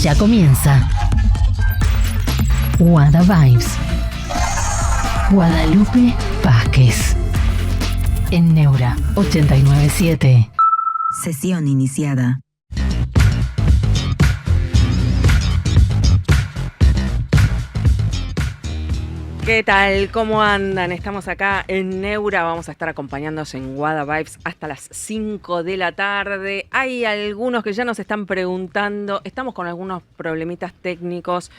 Ya comienza Wada Vibes. Guadalupe Vázquez en Neura 897. Sesión iniciada. ¿Qué tal? ¿Cómo andan? Estamos acá en Neura, vamos a estar acompañándonos en Wada Vibes hasta las 5 de la tarde. Hay algunos que ya nos están preguntando, estamos con algunos problemitas técnicos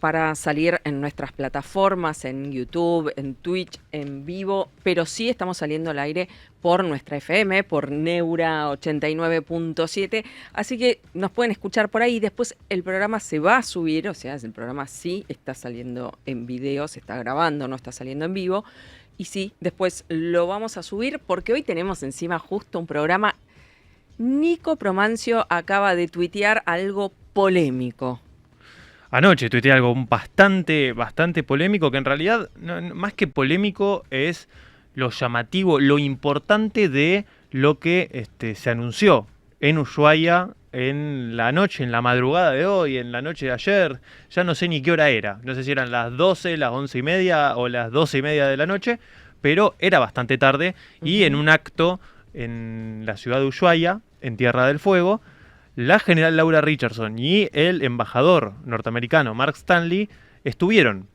para salir en nuestras plataformas, en YouTube, en Twitch, en vivo, pero sí estamos saliendo al aire por nuestra FM, por Neura 89.7, así que nos pueden escuchar por ahí. Después el programa se va a subir, o sea, el programa sí está saliendo en video, se está grabando, no está saliendo en vivo, y sí, después lo vamos a subir porque hoy tenemos encima justo un programa. Nico Promancio acaba de tuitear algo polémico. Anoche tuiteé algo bastante polémico, que en realidad, más que polémico, es lo llamativo, lo importante de lo que se anunció en Ushuaia en la noche, en la madrugada de hoy, en la noche de ayer. Ya no sé ni qué hora era, no sé si eran las 12, las 11:30 o las 12:30 de la noche, pero era bastante tarde. Y en un acto en la ciudad de Ushuaia, en Tierra del Fuego, la general Laura Richardson y el embajador norteamericano Mark Stanley estuvieron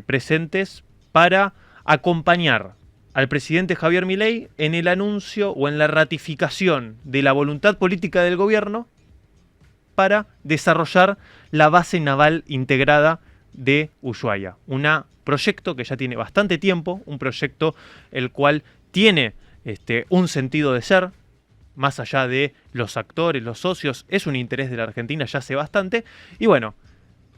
presentes para acompañar al presidente Javier Milei en el anuncio o en la ratificación de la voluntad política del gobierno para desarrollar la base naval integrada de Ushuaia. Un proyecto que ya tiene bastante tiempo, un proyecto el cual tiene un sentido de ser. Más allá de los actores, los socios, es un interés de la Argentina ya hace bastante. Y bueno,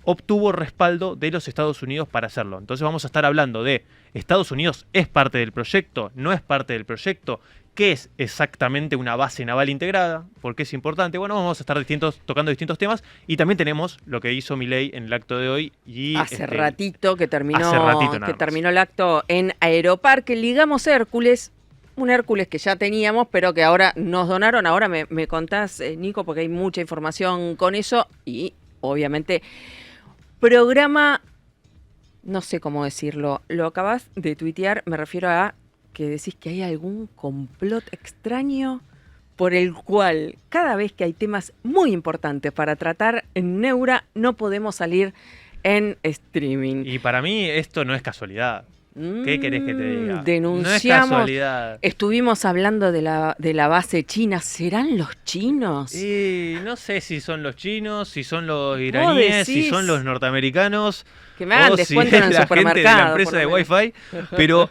obtuvo respaldo de los Estados Unidos para hacerlo. Entonces vamos a estar hablando de Estados Unidos es parte del proyecto, no es parte del proyecto, qué es exactamente una base naval integrada, por qué es importante. Bueno, vamos a estar tocando distintos temas. Y también tenemos lo que hizo Milei en el acto de hoy. Y hace ratito que terminó el acto en Aeroparque. Ligamos Hércules. Un Hércules que ya teníamos, pero que ahora nos donaron. Ahora me contás, Nico, porque hay mucha información con eso. Y, obviamente, programa, no sé cómo decirlo, lo acabas de tuitear, me refiero a que decís que hay algún complot extraño por el cual cada vez que hay temas muy importantes para tratar en Neura, no podemos salir en streaming. Y para mí esto no es casualidad. ¿Qué querés que te diga? Denunciamos, no es casualidad. Estuvimos hablando de la base china. ¿Serán los chinos? Y no sé si son los chinos, si son los iraníes, si son los norteamericanos. Que me hagan descuento si en el la supermercado. Gente de la empresa de Wi-Fi. Pero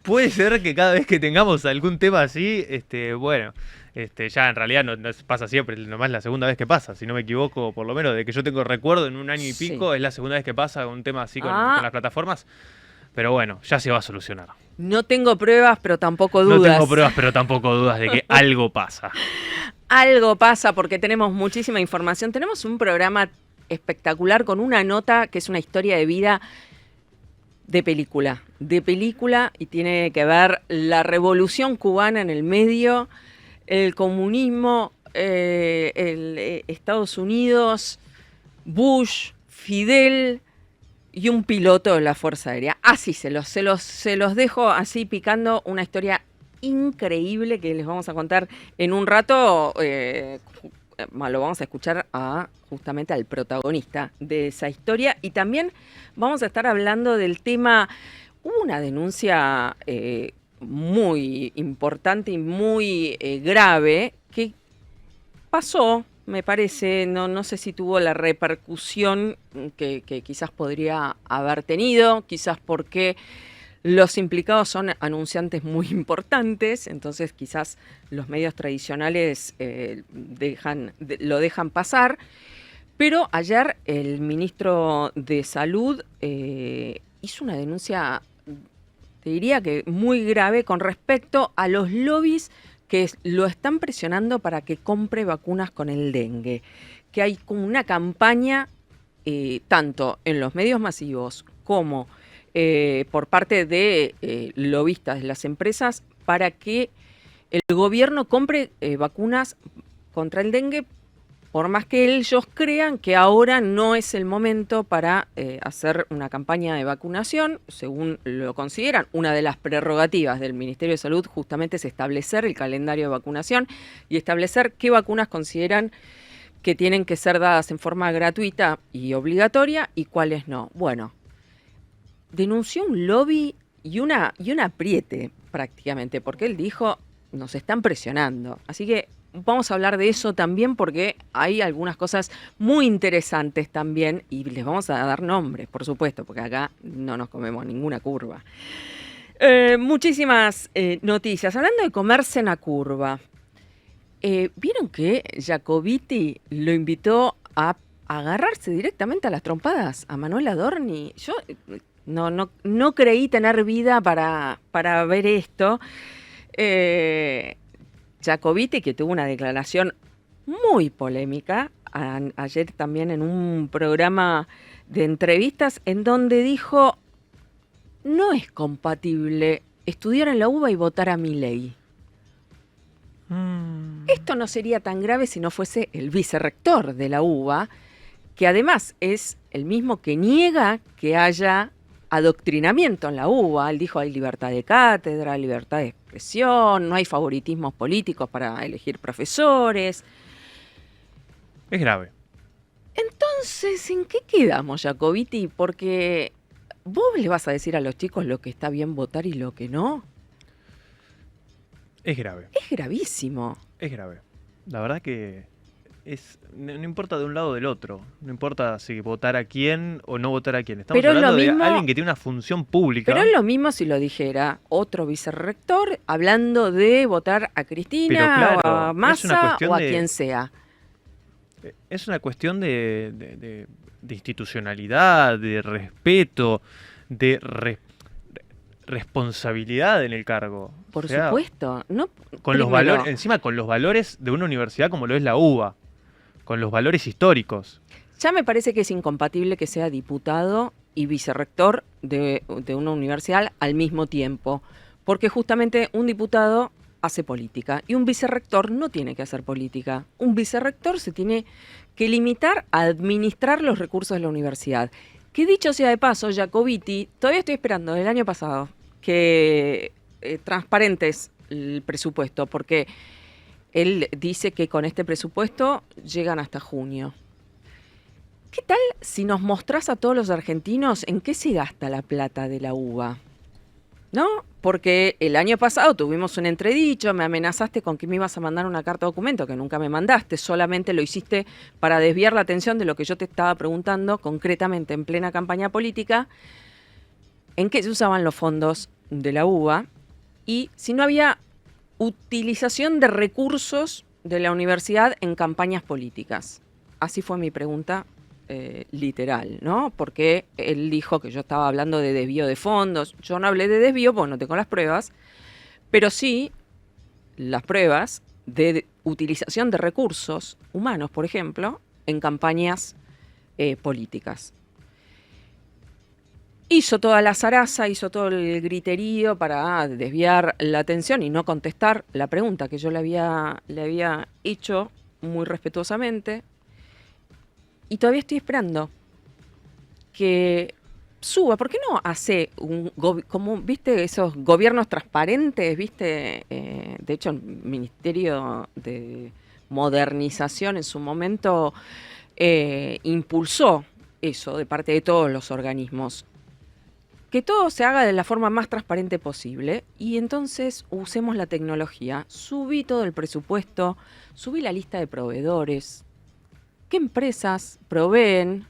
puede ser que cada vez que tengamos algún tema así, ya en realidad no pasa siempre, nomás la segunda vez que pasa, si no me equivoco, por lo menos de que yo tengo recuerdo en un año y pico, es la segunda vez que pasa un tema así con las plataformas. Pero bueno, ya se va a solucionar. No tengo pruebas, pero tampoco dudas. No tengo pruebas, pero tampoco dudas de que algo pasa. Algo pasa porque tenemos muchísima información. Tenemos un programa espectacular con una nota que es una historia de vida de película, y tiene que ver la revolución cubana en el medio, el comunismo, Estados Unidos, Bush, Fidel y un piloto de la Fuerza Aérea. Así se los dejo así picando, una historia increíble que les vamos a contar en un rato. Lo vamos a escuchar justamente al protagonista de esa historia. Y también vamos a estar hablando del tema. Hubo una denuncia muy importante y muy grave que pasó, me parece, no sé si tuvo la repercusión que quizás podría haber tenido, quizás porque los implicados son anunciantes muy importantes, entonces quizás los medios tradicionales lo dejan pasar. Pero ayer el ministro de Salud hizo una denuncia, te diría que muy grave, con respecto a los lobbies que lo están presionando para que compre vacunas con el dengue. Que hay como una campaña, tanto en los medios masivos como por parte de lobistas de las empresas, para que el gobierno compre vacunas contra el dengue, por más que ellos crean que ahora no es el momento para hacer una campaña de vacunación, según lo consideran. Una de las prerrogativas del Ministerio de Salud justamente es establecer el calendario de vacunación y establecer qué vacunas consideran que tienen que ser dadas en forma gratuita y obligatoria y cuáles no. Bueno, denunció un lobby y un apriete prácticamente, porque él dijo, nos están presionando. Así que vamos a hablar de eso también porque hay algunas cosas muy interesantes también y les vamos a dar nombres, por supuesto, porque acá no nos comemos ninguna curva. Muchísimas noticias. Hablando de comerse en la curva, ¿vieron que Jacobiti lo invitó a agarrarse directamente a las trompadas a Manuel Adorni? Yo no creí tener vida para ver esto. Jacobiti, que tuvo una declaración muy polémica ayer también en un programa de entrevistas en donde dijo, no es compatible estudiar en la UBA y votar a Milei. Esto no sería tan grave si no fuese el vicerrector de la UBA, que además es el mismo que niega que haya adoctrinamiento en la UBA. Él dijo hay libertad de cátedra, libertad de expresión, no hay favoritismos políticos para elegir profesores. Es grave. Entonces, ¿en qué quedamos, Jacobiti? Porque vos le vas a decir a los chicos lo que está bien votar y lo que no. Es grave. Es gravísimo. Es grave. La verdad que no importa de un lado o del otro. No importa si votar a quién o no votar a quién. Estamos Pero hablando lo mismo, de alguien que tiene una función pública. Pero es lo mismo si lo dijera otro vicerrector hablando de votar a Cristina, claro, o a Massa o a de, quien sea. Es una cuestión de institucionalidad, de respeto, de responsabilidad en el cargo. Por supuesto. No, con los valores, encima con los valores de una universidad como lo es la UBA, con los valores históricos. Ya me parece que es incompatible que sea diputado y vicerrector de una universidad al mismo tiempo, porque justamente un diputado hace política y un vicerrector no tiene que hacer política. Un vicerrector se tiene que limitar a administrar los recursos de la universidad. Que dicho sea de paso, Jacobiti, todavía estoy esperando del año pasado que transparentes el presupuesto, porque él dice que con este presupuesto llegan hasta junio. ¿Qué tal si nos mostrás a todos los argentinos en qué se gasta la plata de la UBA? ¿No? Porque el año pasado tuvimos un entredicho, me amenazaste con que me ibas a mandar una carta documento que nunca me mandaste, solamente lo hiciste para desviar la atención de lo que yo te estaba preguntando, concretamente en plena campaña política, en qué se usaban los fondos de la UBA y si no había utilización de recursos de la universidad en campañas políticas. Así fue mi pregunta literal, ¿no? Porque él dijo que yo estaba hablando de desvío de fondos. Yo no hablé de desvío, pues no tengo las pruebas, pero sí las pruebas de utilización de recursos humanos, por ejemplo, en campañas políticas. Hizo toda la zaraza, hizo todo el griterío para desviar la atención y no contestar la pregunta que yo le había hecho muy respetuosamente. Y todavía estoy esperando que suba. ¿Por qué no hace como, viste, esos gobiernos transparentes, viste? De hecho, el Ministerio de Modernización en su momento impulsó eso de parte de todos los organismos. Que todo se haga de la forma más transparente posible y entonces usemos la tecnología. Subí todo el presupuesto, subí la lista de proveedores. ¿Qué empresas proveen?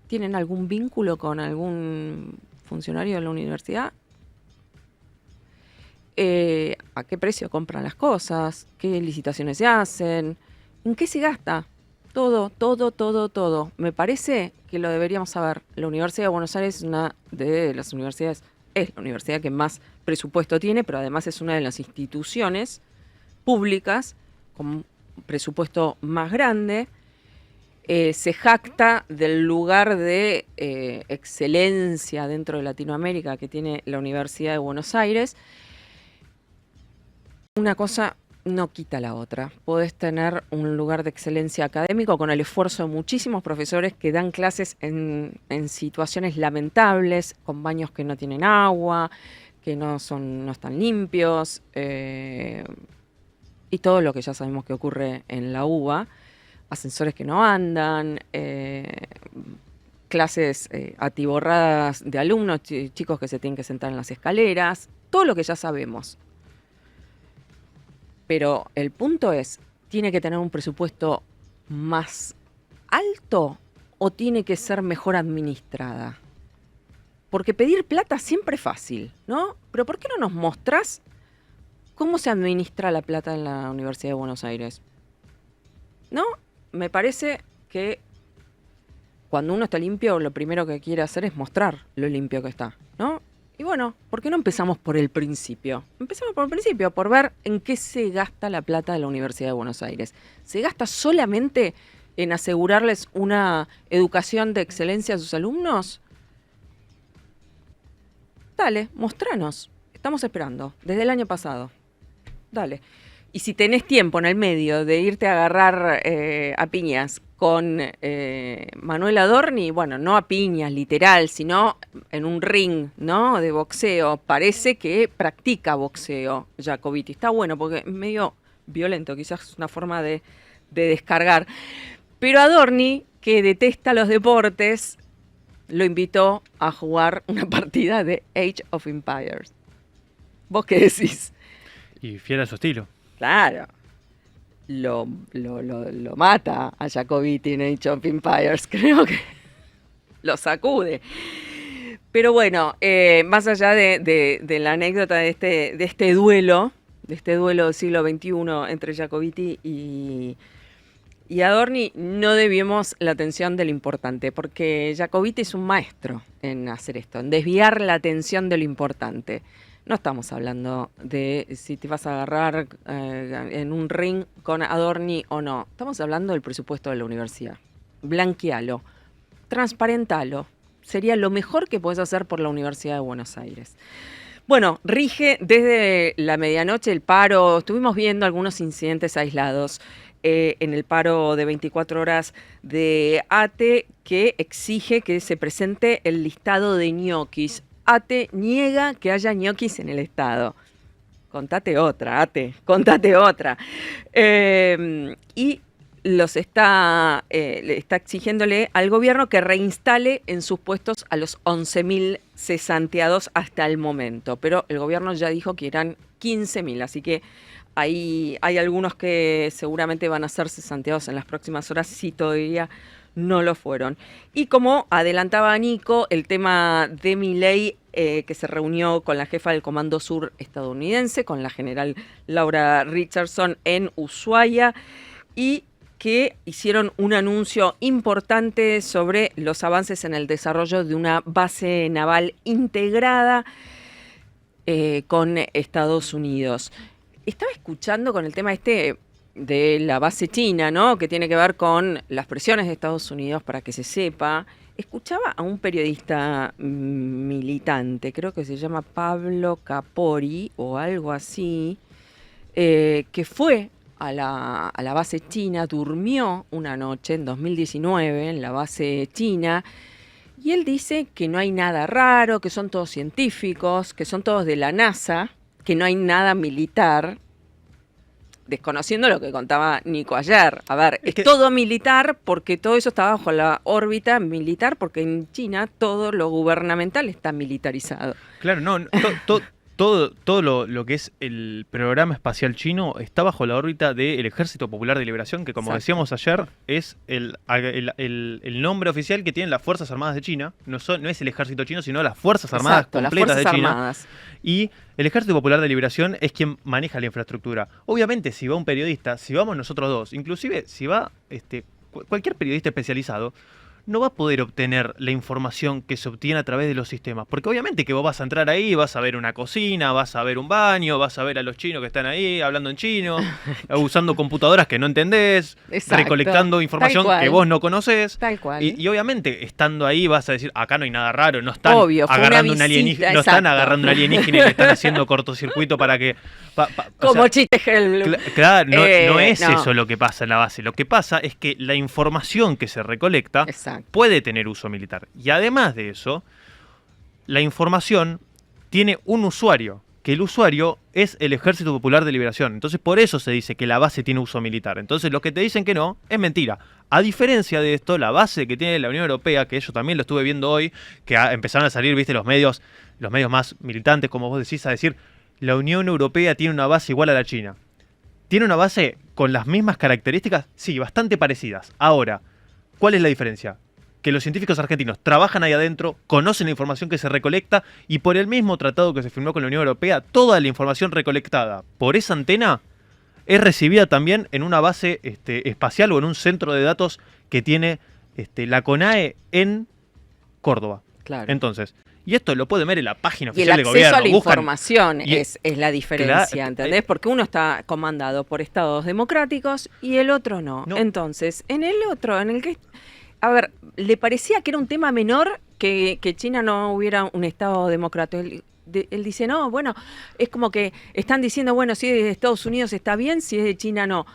¿Tienen algún vínculo con algún funcionario de la universidad? ¿A qué precio compran las cosas? ¿Qué licitaciones se hacen? ¿En qué se gasta? Todo. Me parece que lo deberíamos saber. La Universidad de Buenos Aires es una de las universidades, es la universidad que más presupuesto tiene, pero además es una de las instituciones públicas con presupuesto más grande, se jacta del lugar de excelencia dentro de Latinoamérica que tiene la Universidad de Buenos Aires. Una cosa no quita la otra. Podés tener un lugar de excelencia académico con el esfuerzo de muchísimos profesores que dan clases en situaciones lamentables, con baños que no tienen agua, que no están limpios, y todo lo que ya sabemos que ocurre en la UBA, ascensores que no andan, clases atiborradas de alumnos, chicos que se tienen que sentar en las escaleras, todo lo que ya sabemos. Pero el punto es, ¿tiene que tener un presupuesto más alto o tiene que ser mejor administrada? Porque pedir plata siempre es fácil, ¿no? Pero ¿por qué no nos mostrás cómo se administra la plata en la Universidad de Buenos Aires? ¿No? Me parece que cuando uno está limpio, lo primero que quiere hacer es mostrar lo limpio que está, ¿no? Y bueno, ¿por qué no empezamos por el principio? Empecemos por el principio, por ver en qué se gasta la plata de la Universidad de Buenos Aires. ¿Se gasta solamente en asegurarles una educación de excelencia a sus alumnos? Dale, mostranos. Estamos esperando, desde el año pasado. Dale. Y si tenés tiempo en el medio de irte a agarrar a piñas con Manuel Adorni, bueno, no a piñas literal, sino en un ring, ¿no?, de boxeo. Parece que practica boxeo Jacobiti. Está bueno porque es medio violento, quizás es una forma de descargar. Pero Adorni, que detesta los deportes, lo invitó a jugar una partida de Age of Empires. ¿Vos qué decís? Y fiel a su estilo. Claro. Lo mata a Jacobiti en Age of Empires. Creo que lo sacude. Pero bueno, más allá de la anécdota de este duelo del siglo XXI entre Jacobiti y Adorni, no desviemos la atención de lo importante, porque Jacobiti es un maestro en hacer esto, en desviar la atención de lo importante. No estamos hablando de si te vas a agarrar en un ring con Adorni o no. Estamos hablando del presupuesto de la universidad. Blanquealo, transparentalo. Sería lo mejor que podés hacer por la Universidad de Buenos Aires. Bueno, rige desde la medianoche el paro. Estuvimos viendo algunos incidentes aislados en el paro de 24 horas de ATE, que exige que se presente el listado de ñoquis. ATE niega que haya ñoquis en el Estado. Contate otra, ATE, contate otra. Y le está exigiéndole al gobierno que reinstale en sus puestos a los 11.000 cesanteados hasta el momento. Pero el gobierno ya dijo que eran 15.000, así que hay algunos que seguramente van a ser cesanteados en las próximas horas si todavía no lo fueron. Y como adelantaba Nico, el tema de Milei, que se reunió con la jefa del Comando Sur estadounidense, con la general Laura Richardson en Ushuaia, y que hicieron un anuncio importante sobre los avances en el desarrollo de una base naval integrada con Estados Unidos. Estaba escuchando con el tema de la base china, ¿no?, que tiene que ver con las presiones de Estados Unidos, para que se sepa. Escuchaba a un periodista militante, creo que se llama Pablo Capori o algo así, que fue a la base china, durmió una noche en 2019 en la base china, y él dice que no hay nada raro, que son todos científicos, que son todos de la NASA, que no hay nada militar, desconociendo lo que contaba Nico ayer. A ver, es todo militar porque todo eso está bajo la órbita militar, porque en China todo lo gubernamental está militarizado. Claro, no, todo lo que es el programa espacial chino está bajo la órbita del Ejército Popular de Liberación, que, como Exacto. decíamos ayer, es el nombre oficial que tienen las Fuerzas Armadas de China. No es el Ejército Chino, sino las Fuerzas Armadas. Exacto, completas las Fuerzas de China. Armadas. Y el Ejército Popular de Liberación es quien maneja la infraestructura. Obviamente, si va un periodista, si vamos nosotros dos, inclusive si va cualquier periodista especializado, no va a poder obtener la información que se obtiene a través de los sistemas. Porque obviamente que vos vas a entrar ahí, vas a ver una cocina, vas a ver un baño, vas a ver a los chinos que están ahí hablando en chino, usando computadoras que no entendés, Exacto. recolectando información Tal cual. que vos no conocés. Tal cual. Y obviamente estando ahí vas a decir, acá no hay nada raro, no están Obvio, fue una agarrando un visita, alienígena, no están exacto. agarrando un alienígena y le están haciendo cortocircuito para que... o Como sea, chiste Hellblum. Claro, no es no. eso lo que pasa en la base. Lo que pasa es que la información que se recolecta Exacto. puede tener uso militar. Y además de eso, la información tiene un usuario, que el usuario es el Ejército Popular de Liberación. Entonces por eso se dice que la base tiene uso militar. Entonces los que te dicen que no, es mentira. A diferencia de esto, la base que tiene la Unión Europea, que yo también lo estuve viendo hoy, que empezaron a salir, viste, los medios más militantes, como vos decís, a decir, la Unión Europea tiene una base igual a la China. ¿Tiene una base con las mismas características? Sí, bastante parecidas. Ahora, ¿cuál es la diferencia? Que los científicos argentinos trabajan ahí adentro, conocen la información que se recolecta y por el mismo tratado que se firmó con la Unión Europea, toda la información recolectada por esa antena es recibida también en una base espacial o en un centro de datos que tiene la CONAE en Córdoba. Claro. Entonces, y esto lo pueden ver en la página Y el oficial del acceso gobierno. a la Buscan- información y- es la diferencia, Claro, ¿entendés? Porque uno está comandado por estados democráticos y el otro no. No. Entonces, en el otro, en el que... A ver, ¿le parecía que era un tema menor que China no hubiera un estado democrático? Él dice, no, bueno, es como que están diciendo, bueno, si es de Estados Unidos está bien, si es de China no.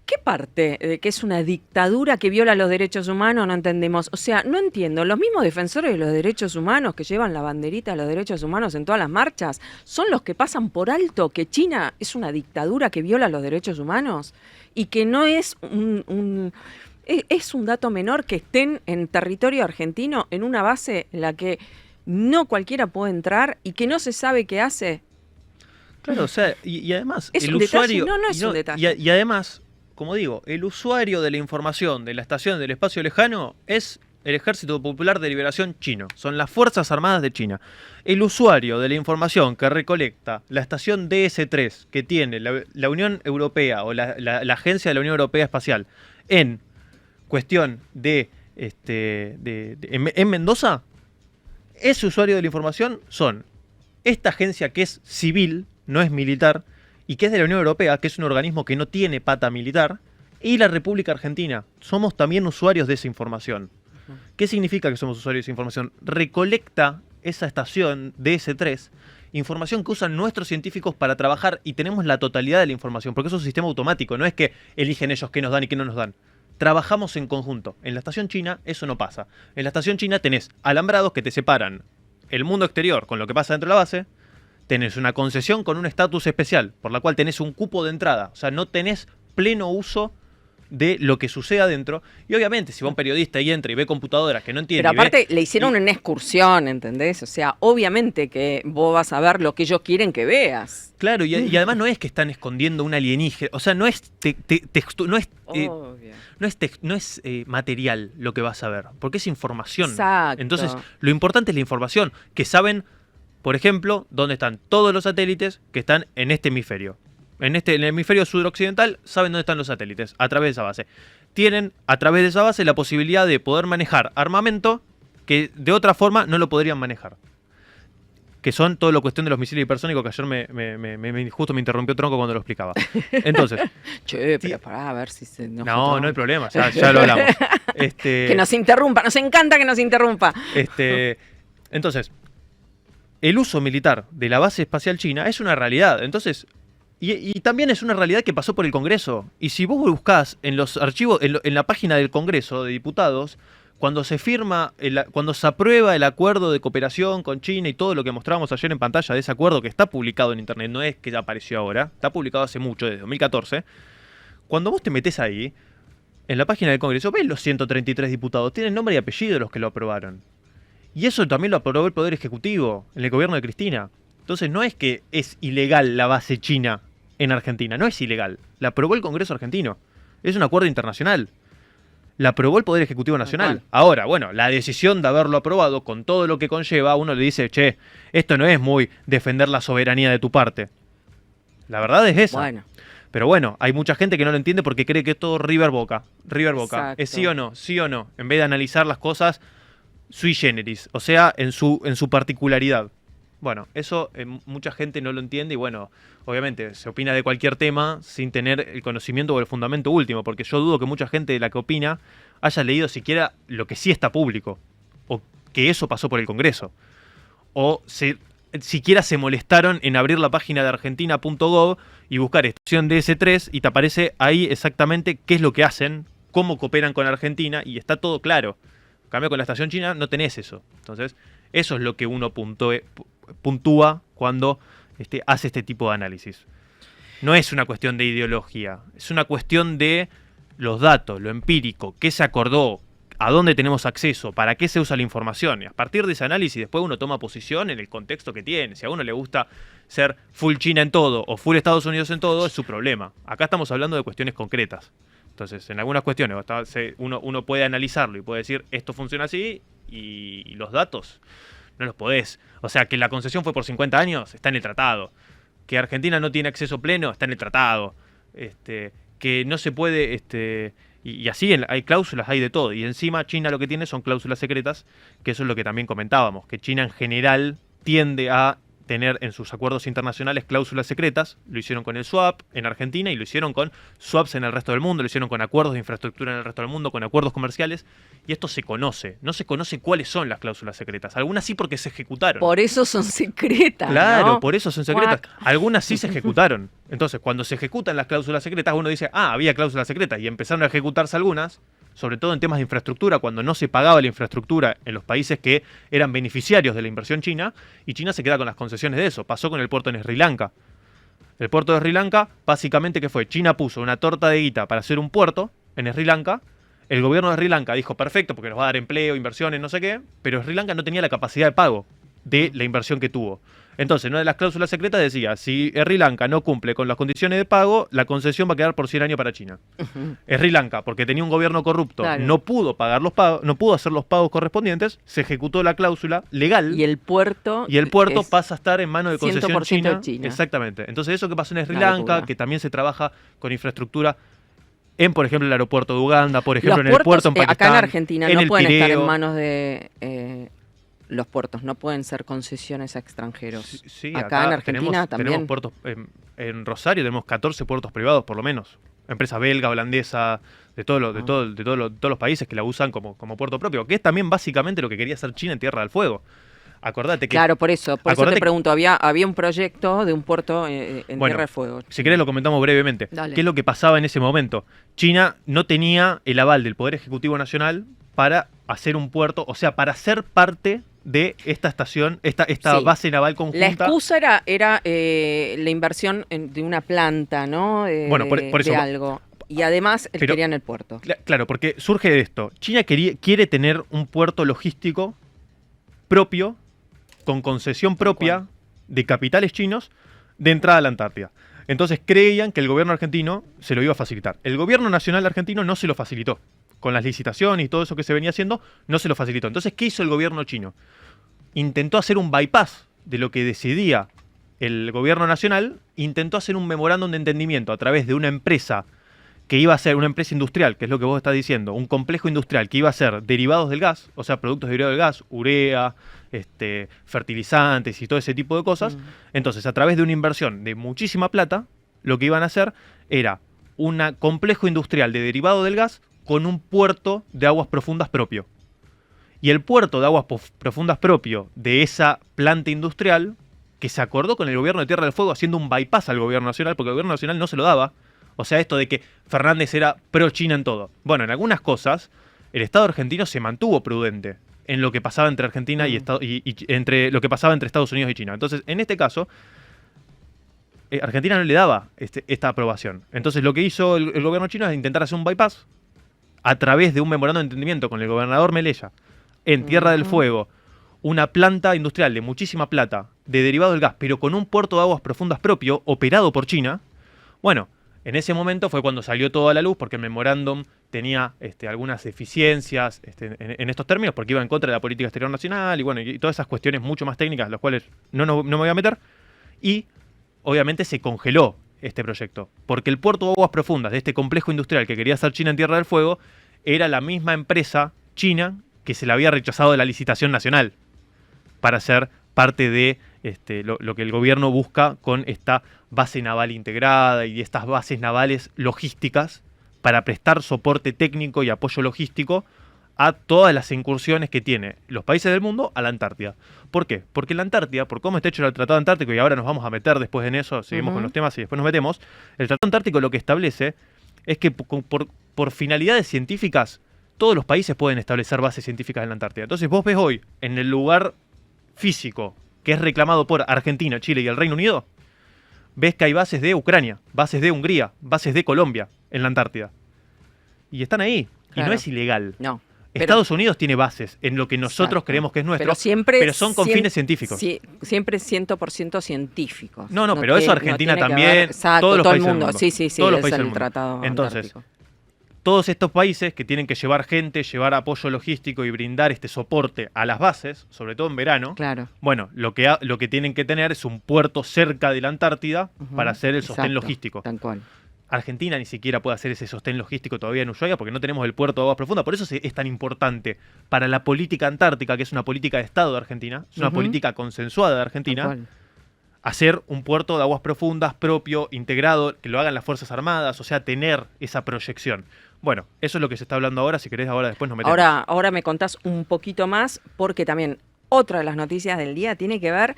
¿Qué parte de que es una dictadura que viola los derechos humanos no entendemos? O sea, no entiendo. Los mismos defensores de los derechos humanos que llevan la banderita de los derechos humanos en todas las marchas son los que pasan por alto que China es una dictadura que viola los derechos humanos y que no es es un dato menor que estén en territorio argentino en una base en la que no cualquiera puede entrar y que no se sabe qué hace. Claro, o sea, y además, ¿Es el un detalle? usuario. No, no es un detalle. Y además, como digo, el usuario de la información de la estación del espacio lejano es el Ejército Popular de Liberación chino. Son las Fuerzas Armadas de China. El usuario de la información que recolecta la estación DS3 que tiene la Unión Europea o la Agencia de la Unión Europea Espacial en cuestión en Mendoza, ese usuario de la información son esta agencia que es civil, no es militar, y que es de la Unión Europea, que es un organismo que no tiene pata militar, y la República Argentina. Somos también usuarios de esa información. ¿Qué significa que somos usuarios de esa información? Recolecta esa estación DS3 información que usan nuestros científicos para trabajar y tenemos la totalidad de la información, porque eso es un sistema automático, no es que eligen ellos qué nos dan y qué no nos dan. Trabajamos en conjunto. En la estación china eso no pasa. En la estación china tenés alambrados que te separan el mundo exterior con lo que pasa dentro de la base, tenés una concesión con un estatus especial, por la cual tenés un cupo de entrada, o sea, no tenés pleno uso de lo que sucede adentro, y obviamente si va un periodista y entra y ve computadoras que no entiende... Pero y ve- aparte le hicieron una excursión, ¿entendés? O sea, obviamente que vos vas a ver lo que ellos quieren que veas. Claro, y además no es que están escondiendo un alienígena, o sea, no es no es material lo que vas a ver, porque es información. Exacto. Entonces, lo importante es la información, que saben, por ejemplo, dónde están todos los satélites que están en este hemisferio. En el hemisferio suroccidental saben dónde están los satélites, a través de esa base. Tienen, a través de esa base, la posibilidad de poder manejar armamento que de otra forma no lo podrían manejar. Que son todo lo cuestión de los misiles hipersónicos, que ayer justo me interrumpió Tronco cuando lo explicaba. Entonces, Che, pero pará, a ver si se nos... no hay problema, ya lo hablamos. Que nos interrumpa, nos encanta que nos interrumpa. Entonces, el uso militar de la base espacial china es una realidad. Entonces, y también es una realidad que pasó por el Congreso. Y si vos buscás en los archivos, en la página del Congreso de Diputados, cuando se firma, cuando se aprueba el acuerdo de cooperación con China y todo lo que mostramos ayer en pantalla de ese acuerdo que está publicado en internet, no es que ya apareció ahora, está publicado hace mucho, desde 2014, cuando vos te metés ahí, en la página del Congreso, ves los 133 diputados, tienen nombre y apellido los que lo aprobaron. Y eso también lo aprobó el Poder Ejecutivo, en el gobierno de Cristina. Entonces no es que es ilegal la base china en Argentina, no es ilegal. La aprobó el Congreso argentino. Es un acuerdo internacional. La aprobó el Poder Ejecutivo Nacional. Ahora, bueno, la decisión de haberlo aprobado con todo lo que conlleva, uno le dice, che, esto no es muy defender la soberanía de tu parte. La verdad es esa. Bueno, Pero bueno, hay mucha gente que no lo entiende porque cree que es todo River Boca. River Boca. Exacto. ¿Es sí o no? Sí o no. En vez de analizar las cosas sui generis, o sea, en su particularidad. Bueno, eso mucha gente no lo entiende y bueno, obviamente se opina de cualquier tema sin tener el conocimiento o el fundamento último, porque yo dudo que mucha gente de la que opina haya leído siquiera lo que sí está público, o que eso pasó por el Congreso, o siquiera se molestaron en abrir la página de argentina.gov y buscar estación DS3 y te aparece ahí exactamente qué es lo que hacen, cómo cooperan con Argentina y está todo claro. En cambio, con la estación china no tenés eso. Entonces, eso es lo que uno puntúa cuando hace este tipo de análisis. No es una cuestión de ideología, es una cuestión de los datos, lo empírico, qué se acordó, a dónde tenemos acceso, para qué se usa la información. Y a partir de ese análisis después uno toma posición en el contexto que tiene. Si a uno le gusta ser full China en todo o full Estados Unidos en todo, es su problema. Acá estamos hablando de cuestiones concretas. Entonces, en algunas cuestiones uno puede analizarlo y puede decir, esto funciona así, y los datos no los podés. O sea, que la concesión fue por 50 años, está en el tratado. Que Argentina no tiene acceso pleno, está en el tratado. Que no se puede... y así hay cláusulas, hay de todo. Y encima China lo que tiene son cláusulas secretas, que eso es lo que también comentábamos, que China en general tiende a tener en sus acuerdos internacionales cláusulas secretas. Lo hicieron con el swap en Argentina y lo hicieron con swaps en el resto del mundo, lo hicieron con acuerdos de infraestructura en el resto del mundo, con acuerdos comerciales, y esto se conoce. No se conoce cuáles son las cláusulas secretas. Algunas sí porque se ejecutaron. Por eso son secretas, Claro, ¿no? por eso son secretas. Algunas sí se ejecutaron. Entonces, cuando se ejecutan las cláusulas secretas, uno dice, había cláusulas secretas, y empezaron a ejecutarse algunas, sobre todo en temas de infraestructura, cuando no se pagaba la infraestructura en los países que eran beneficiarios de la inversión china, y China se queda con las concesiones de eso. Pasó con el puerto en Sri Lanka. El puerto de Sri Lanka, básicamente, ¿qué fue? China puso una torta de guita para hacer un puerto en Sri Lanka. El gobierno de Sri Lanka dijo, perfecto, porque nos va a dar empleo, inversiones, no sé qué, pero Sri Lanka no tenía la capacidad de pago de la inversión que tuvo. Entonces, una de las cláusulas secretas decía, si Sri Lanka no cumple con las condiciones de pago, la concesión va a quedar por 100 años para China. Sri Lanka, porque tenía un gobierno corrupto, Claro. no pudo pagar los pagos, no pudo hacer los pagos correspondientes, se ejecutó la cláusula legal Y el puerto puerto es pasa a estar en manos de concesión 100% china. China. Exactamente. Entonces, eso que pasó en Sri Una Lanka, locura. que también se trabaja con infraestructura en, por ejemplo, el aeropuerto de Uganda, por ejemplo, los en el puerto en puertos, Pakistán, acá en Argentina en no el pueden estar Pireo. en manos de los puertos, no pueden ser concesiones a extranjeros. Sí, acá en Argentina también. tenemos puertos, en Rosario tenemos 14 puertos privados por lo menos. Empresa belga, holandesa, de todos los países que la usan como puerto propio, que es también básicamente lo que quería hacer China en Tierra del Fuego. Acordate que... Claro, por eso acordate te pregunto, había un proyecto de un puerto en Bueno, Tierra del Fuego. Si querés lo comentamos brevemente. Dale. ¿Qué es lo que pasaba en ese momento? China no tenía el aval del Poder Ejecutivo Nacional para hacer un puerto, o sea, para ser parte de esta estación, esta Sí. base naval conjunta. La excusa era la inversión de una planta, ¿no? Bueno, por eso- de algo. Y además Pero- querían el puerto. Claro, porque surge de esto. China quiere tener un puerto logístico propio, con concesión propia, ¿Cuál? de capitales chinos, de entrada a la Antártida. Entonces creían que el gobierno argentino se lo iba a facilitar. El gobierno nacional argentino no se lo facilitó. Con las licitaciones y todo eso que se venía haciendo, no se lo facilitó. Entonces, ¿qué hizo el gobierno chino? Intentó hacer un bypass de lo que decidía el gobierno nacional, intentó hacer un memorándum de entendimiento a través de una empresa que iba a ser una empresa industrial, que es lo que vos estás diciendo, un complejo industrial que iba a ser derivados del gas, o sea, productos derivados del gas, urea, fertilizantes y todo ese tipo de cosas. Entonces, a través de una inversión de muchísima plata, lo que iban a hacer era un complejo industrial de derivado del gas con un puerto de aguas profundas propio. Y el puerto de aguas profundas propio de esa planta industrial, que se acordó con el gobierno de Tierra del Fuego haciendo un bypass al gobierno nacional, porque el gobierno nacional no se lo daba. O sea, esto de que Fernández era pro-China en todo. Bueno, en algunas cosas, el Estado argentino se mantuvo prudente en lo que pasaba entre Argentina y entre lo que pasaba entre Estados Unidos y China. Entonces, en este caso, Argentina no le daba esta aprobación. Entonces, lo que hizo el gobierno chino es intentar hacer un bypass a través de un memorando de entendimiento con el gobernador Melella en Tierra del Fuego, una planta industrial de muchísima plata, de derivado del gas, pero con un puerto de aguas profundas propio, operado por China. Bueno, en ese momento fue cuando salió todo a la luz, porque el memorándum tenía algunas deficiencias en estos términos, porque iba en contra de la política exterior nacional, y bueno, y todas esas cuestiones mucho más técnicas, las cuales no me voy a meter, y obviamente se congeló este proyecto. Porque el puerto de aguas profundas de este complejo industrial que quería hacer China en Tierra del Fuego era la misma empresa china que se le había rechazado de la licitación nacional para ser parte de lo que el gobierno busca con esta base naval integrada y estas bases navales logísticas para prestar soporte técnico y apoyo logístico a todas las incursiones que tiene los países del mundo a la Antártida. ¿Por qué? Porque la Antártida, por cómo está hecho el Tratado Antártico, y ahora nos vamos a meter después en eso, seguimos con los temas y después nos metemos, el Tratado Antártico lo que establece es que por finalidades científicas todos los países pueden establecer bases científicas en la Antártida. Entonces vos ves hoy en el lugar físico que es reclamado por Argentina, Chile y el Reino Unido, ves que hay bases de Ucrania, bases de Hungría, bases de Colombia en la Antártida. Y están ahí. Claro. Y no es ilegal. No. Estados Unidos tiene bases en lo que nosotros creemos que es nuestro, pero son con fines científicos. Siempre 100% científicos. No, pero eso Argentina también, exacto, todos los todo el países mundo. del mundo. Sí, Todos los es países del el mundo. tratado Entonces, antártico. todos estos países que tienen que llevar gente, llevar apoyo logístico y brindar este soporte a las bases, sobre todo en verano, Claro. bueno, lo que tienen que tener es un puerto cerca de la Antártida para hacer el sostén Exacto, logístico. Tal cual. Argentina ni siquiera puede hacer ese sostén logístico todavía en Ushuaia porque no tenemos el puerto de aguas profundas. Por eso es tan importante para la política antártica, que es una política de Estado de Argentina, es una política consensuada de Tal Argentina, cual. hacer un puerto de aguas profundas propio, integrado, que lo hagan las Fuerzas Armadas, o sea, tener esa proyección. Bueno, eso es lo que se está hablando ahora. Si querés, ahora después nos metemos. Ahora me contás un poquito más, porque también otra de las noticias del día tiene que ver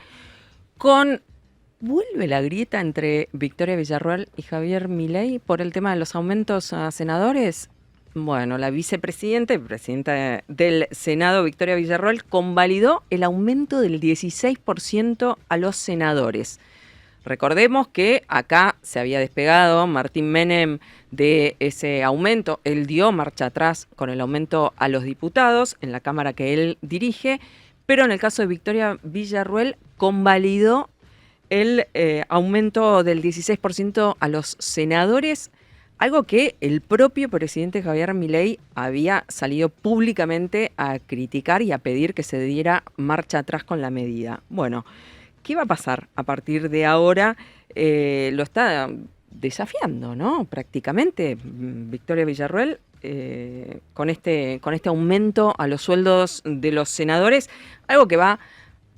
con... ¿Vuelve la grieta entre Victoria Villarruel y Javier Milei por el tema de los aumentos a senadores? Bueno, la vicepresidenta y presidenta del Senado, Victoria Villarruel, convalidó el aumento del 16% a los senadores. Recordemos que acá se había despegado Martín Menem de ese aumento. Él dio marcha atrás con el aumento a los diputados en la Cámara que él dirige, pero en el caso de Victoria Villarruel convalidó el aumento del 16% a los senadores, algo que el propio presidente Javier Milei había salido públicamente a criticar y a pedir que se diera marcha atrás con la medida. Bueno, ¿qué va a pasar a partir de ahora? Lo está desafiando, ¿no? Prácticamente Victoria Villarruel con este aumento a los sueldos de los senadores, algo que va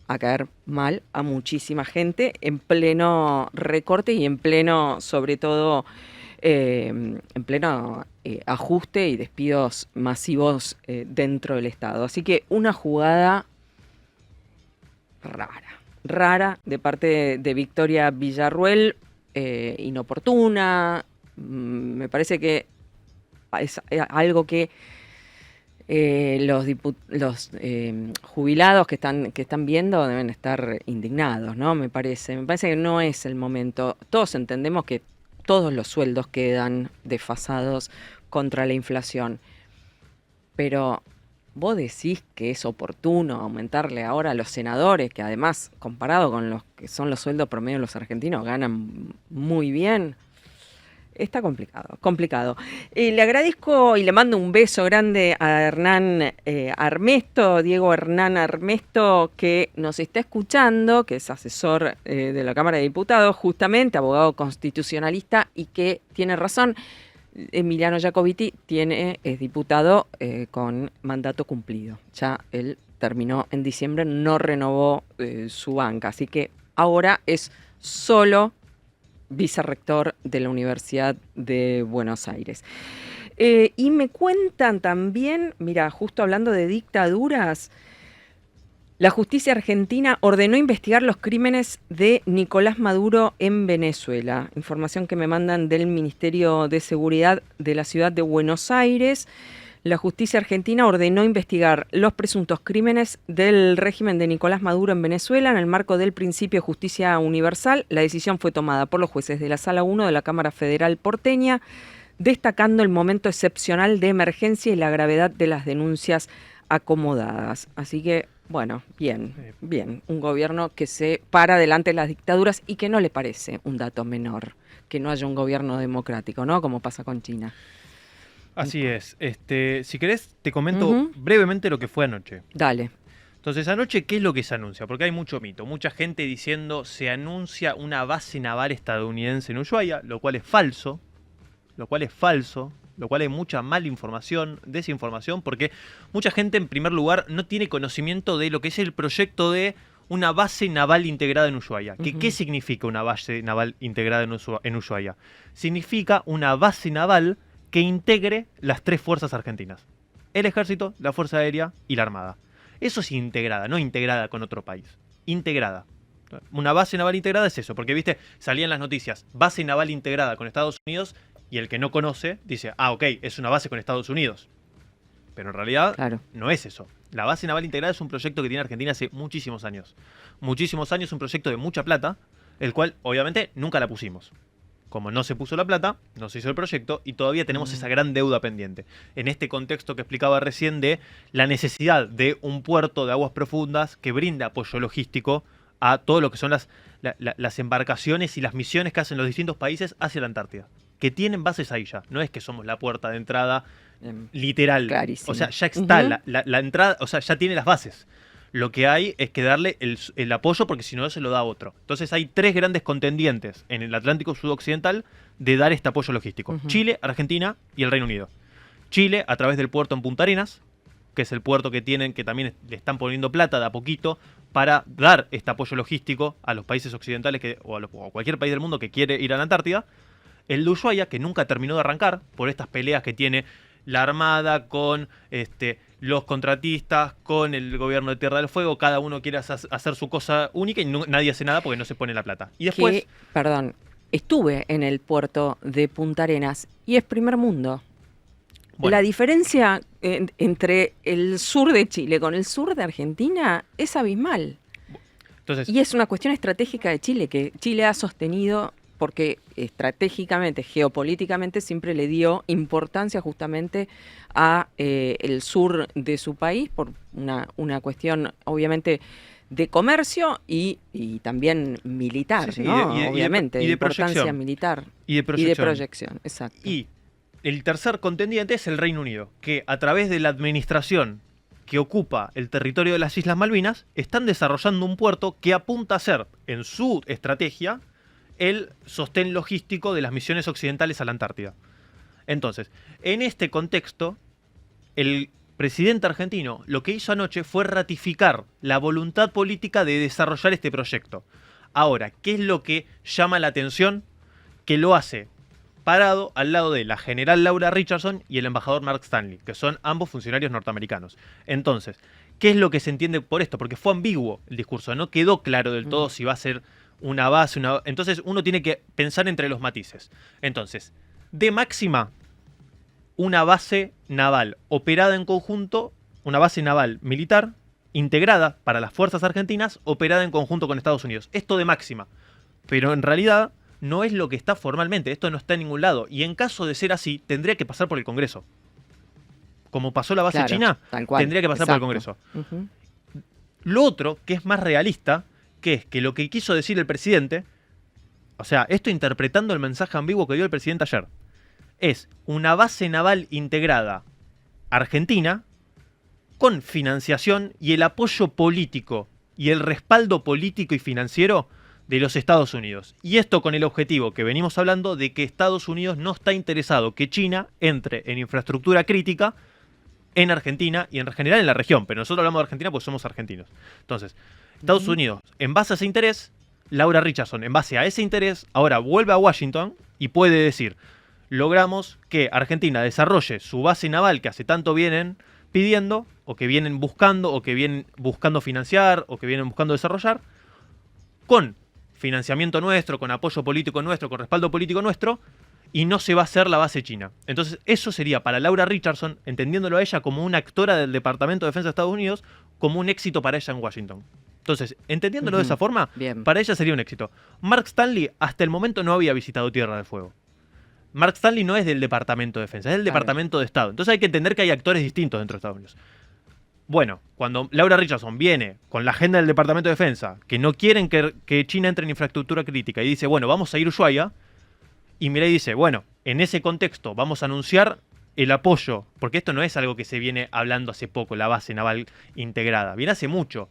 a caer mal a muchísima gente en pleno recorte y en pleno, sobre todo, en pleno ajuste y despidos masivos dentro del Estado. Así que una jugada rara de parte de Victoria Villarruel, inoportuna. Me parece que es algo que los jubilados que están viendo deben estar indignados, ¿no? Me parece que no es el momento. Todos entendemos que todos los sueldos quedan desfasados contra la inflación, pero vos decís que es oportuno aumentarle ahora a los senadores, que además, comparado con los que son los sueldos promedio de los argentinos, ganan muy bien. Está complicado. Le agradezco y le mando un beso grande a Hernán Armesto, Diego Hernán Armesto, que nos está escuchando, que es asesor de la Cámara de Diputados, justamente, abogado constitucionalista, y que tiene razón. Emiliano Jacobiti es diputado con mandato cumplido. Ya él terminó en diciembre, no renovó su banca, así que ahora es solo vicerrector de la Universidad de Buenos Aires. Y me cuentan también, mira, justo hablando de dictaduras, la justicia argentina ordenó investigar los crímenes de Nicolás Maduro en Venezuela. Información que me mandan del Ministerio de Seguridad de la Ciudad de Buenos Aires. La justicia argentina ordenó investigar los presuntos crímenes del régimen de Nicolás Maduro en Venezuela en el marco del principio de justicia universal. La decisión fue tomada por los jueces de la Sala 1 de la Cámara Federal porteña, destacando el momento excepcional de emergencia y la gravedad de las denuncias acomodadas. Así que, bueno, bien. Un gobierno que se para delante de las dictaduras y que no le parece un dato menor que no haya un gobierno democrático, ¿no? Como pasa con China. Así es. Si querés, te comento brevemente lo que fue anoche. Dale. Entonces, anoche, ¿qué es lo que se anuncia? Porque hay mucho mito, mucha gente diciendo se anuncia una base naval estadounidense en Ushuaia, lo cual es falso, lo cual hay mucha mala información, desinformación, porque mucha gente, en primer lugar, no tiene conocimiento de lo que es el proyecto de una base naval integrada en Ushuaia. ¿Qué significa una base naval integrada en Ushuaia? Significa una base naval que integre las 3 fuerzas argentinas: el ejército, la fuerza aérea y la armada. Eso es integrada, no integrada con otro país. Integrada. Una base naval integrada es eso, porque, viste, salían las noticias, base naval integrada con Estados Unidos, y el que no conoce dice, ok, es una base con Estados Unidos. Pero en realidad no es eso. La base naval integrada es un proyecto que tiene Argentina hace muchísimos años. Muchísimos años, un proyecto de mucha plata, el cual obviamente nunca la pusimos. Como no se puso la plata, no se hizo el proyecto y todavía tenemos esa gran deuda pendiente. En este contexto que explicaba recién de la necesidad de un puerto de aguas profundas que brinde apoyo logístico a todo lo que son las embarcaciones y las misiones que hacen los distintos países hacia la Antártida. Que tienen bases ahí ya. No es que somos la puerta de entrada literal. Clarísimo. O sea, ya está la entrada, o sea, ya tiene las bases. Lo que hay es que darle el apoyo, porque si no se lo da otro. Entonces hay 3 grandes contendientes en el Atlántico Sudoccidental de dar este apoyo logístico. Chile, Argentina y el Reino Unido. Chile a través del puerto en Punta Arenas, que es el puerto que tienen, que también le están poniendo plata de a poquito para dar este apoyo logístico a los países occidentales o a cualquier país del mundo que quiere ir a la Antártida. El de Ushuaia, que nunca terminó de arrancar por estas peleas que tiene la Armada con los contratistas, con el gobierno de Tierra del Fuego. Cada uno quiere hacer su cosa única y nadie hace nada porque no se pone la plata. Y después... estuve en el puerto de Punta Arenas y es primer mundo. Bueno. La diferencia entre el sur de Chile con el sur de Argentina es abismal. Entonces, Y es una cuestión estratégica de Chile, que Chile ha sostenido porque estratégicamente, geopolíticamente, siempre le dio importancia justamente a el sur de su país por una cuestión, obviamente, de comercio y también militar, Sí, ¿no? y de Obviamente, importancia proyección. militar y de proyección. proyección, exacto. Y el tercer contendiente es el Reino Unido, que a través de la administración que ocupa el territorio de las Islas Malvinas, están desarrollando un puerto que apunta a ser, en su estrategia, el sostén logístico de las misiones occidentales a la Antártida. Entonces, en este contexto, el presidente argentino lo que hizo anoche fue ratificar la voluntad política de desarrollar este proyecto. Ahora, ¿qué es lo que llama la atención? Que lo hace parado al lado de la general Laura Richardson y el embajador Mark Stanley, que son ambos funcionarios norteamericanos. Entonces, ¿qué es lo que se entiende por esto? Porque fue ambiguo el discurso, no quedó claro del todo si va a ser una base, entonces uno tiene que pensar entre los matices. Entonces, de máxima, una base naval operada en conjunto, una base naval militar integrada para las fuerzas argentinas, operada en conjunto con Estados Unidos. Esto de máxima. Pero en realidad no es lo que está formalmente, esto no está en ningún lado. Y en caso de ser así, tendría que pasar por el Congreso. Como pasó la base china, tal cual, tendría que pasar por el Congreso. Lo otro, que es más realista, que es que lo que quiso decir el presidente, o sea, esto interpretando el mensaje ambiguo que dio el presidente ayer, es una base naval integrada argentina con financiación y el apoyo político y el respaldo político y financiero de los Estados Unidos. Y esto con el objetivo que venimos hablando de que Estados Unidos no está interesado que China entre en infraestructura crítica en Argentina y en general en la región, pero nosotros hablamos de Argentina porque somos argentinos. Entonces, Estados Unidos, en base a ese interés, Laura Richardson, en base a ese interés, ahora vuelve a Washington y puede decir, logramos que Argentina desarrolle su base naval que hace tanto vienen pidiendo, o que vienen buscando, o que vienen buscando financiar, o que vienen buscando desarrollar, con financiamiento nuestro, con apoyo político nuestro, con respaldo político nuestro, y no se va a hacer la base china. Entonces, eso sería para Laura Richardson, entendiéndolo a ella como una actora del Departamento de Defensa de Estados Unidos, como un éxito para ella en Washington. Entonces, entendiéndolo de esa forma, para ella sería un éxito. Mark Stanley hasta el momento no había visitado Tierra del Fuego. Mark Stanley no es del Departamento de Defensa, es del Departamento de Estado. Entonces hay que entender que hay actores distintos dentro de Estados Unidos. Bueno, cuando Laura Richardson viene con la agenda del Departamento de Defensa, que no quieren que China entre en infraestructura crítica, y dice, bueno, vamos a ir a Ushuaia, y Milei dice, bueno, en ese contexto vamos a anunciar el apoyo, porque esto no es algo que se viene hablando hace poco, la base naval integrada, viene hace mucho.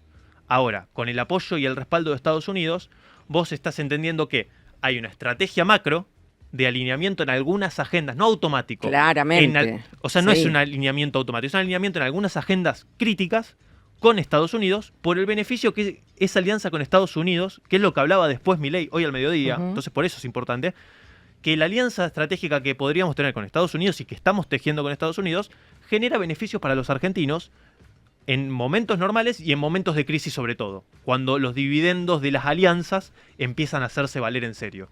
Ahora, con el apoyo y el respaldo de Estados Unidos, vos estás entendiendo que hay una estrategia macro de alineamiento en algunas agendas, no automático. Claramente. O sea, no Sí. es un alineamiento automático, es un alineamiento en algunas agendas críticas con Estados Unidos por el beneficio que esa alianza con Estados Unidos, que es lo que hablaba después Milei hoy al mediodía, entonces por eso es importante, que la alianza estratégica que podríamos tener con Estados Unidos y que estamos tejiendo con Estados Unidos genera beneficios para los argentinos en momentos normales y en momentos de crisis sobre todo, cuando los dividendos de las alianzas empiezan a hacerse valer en serio.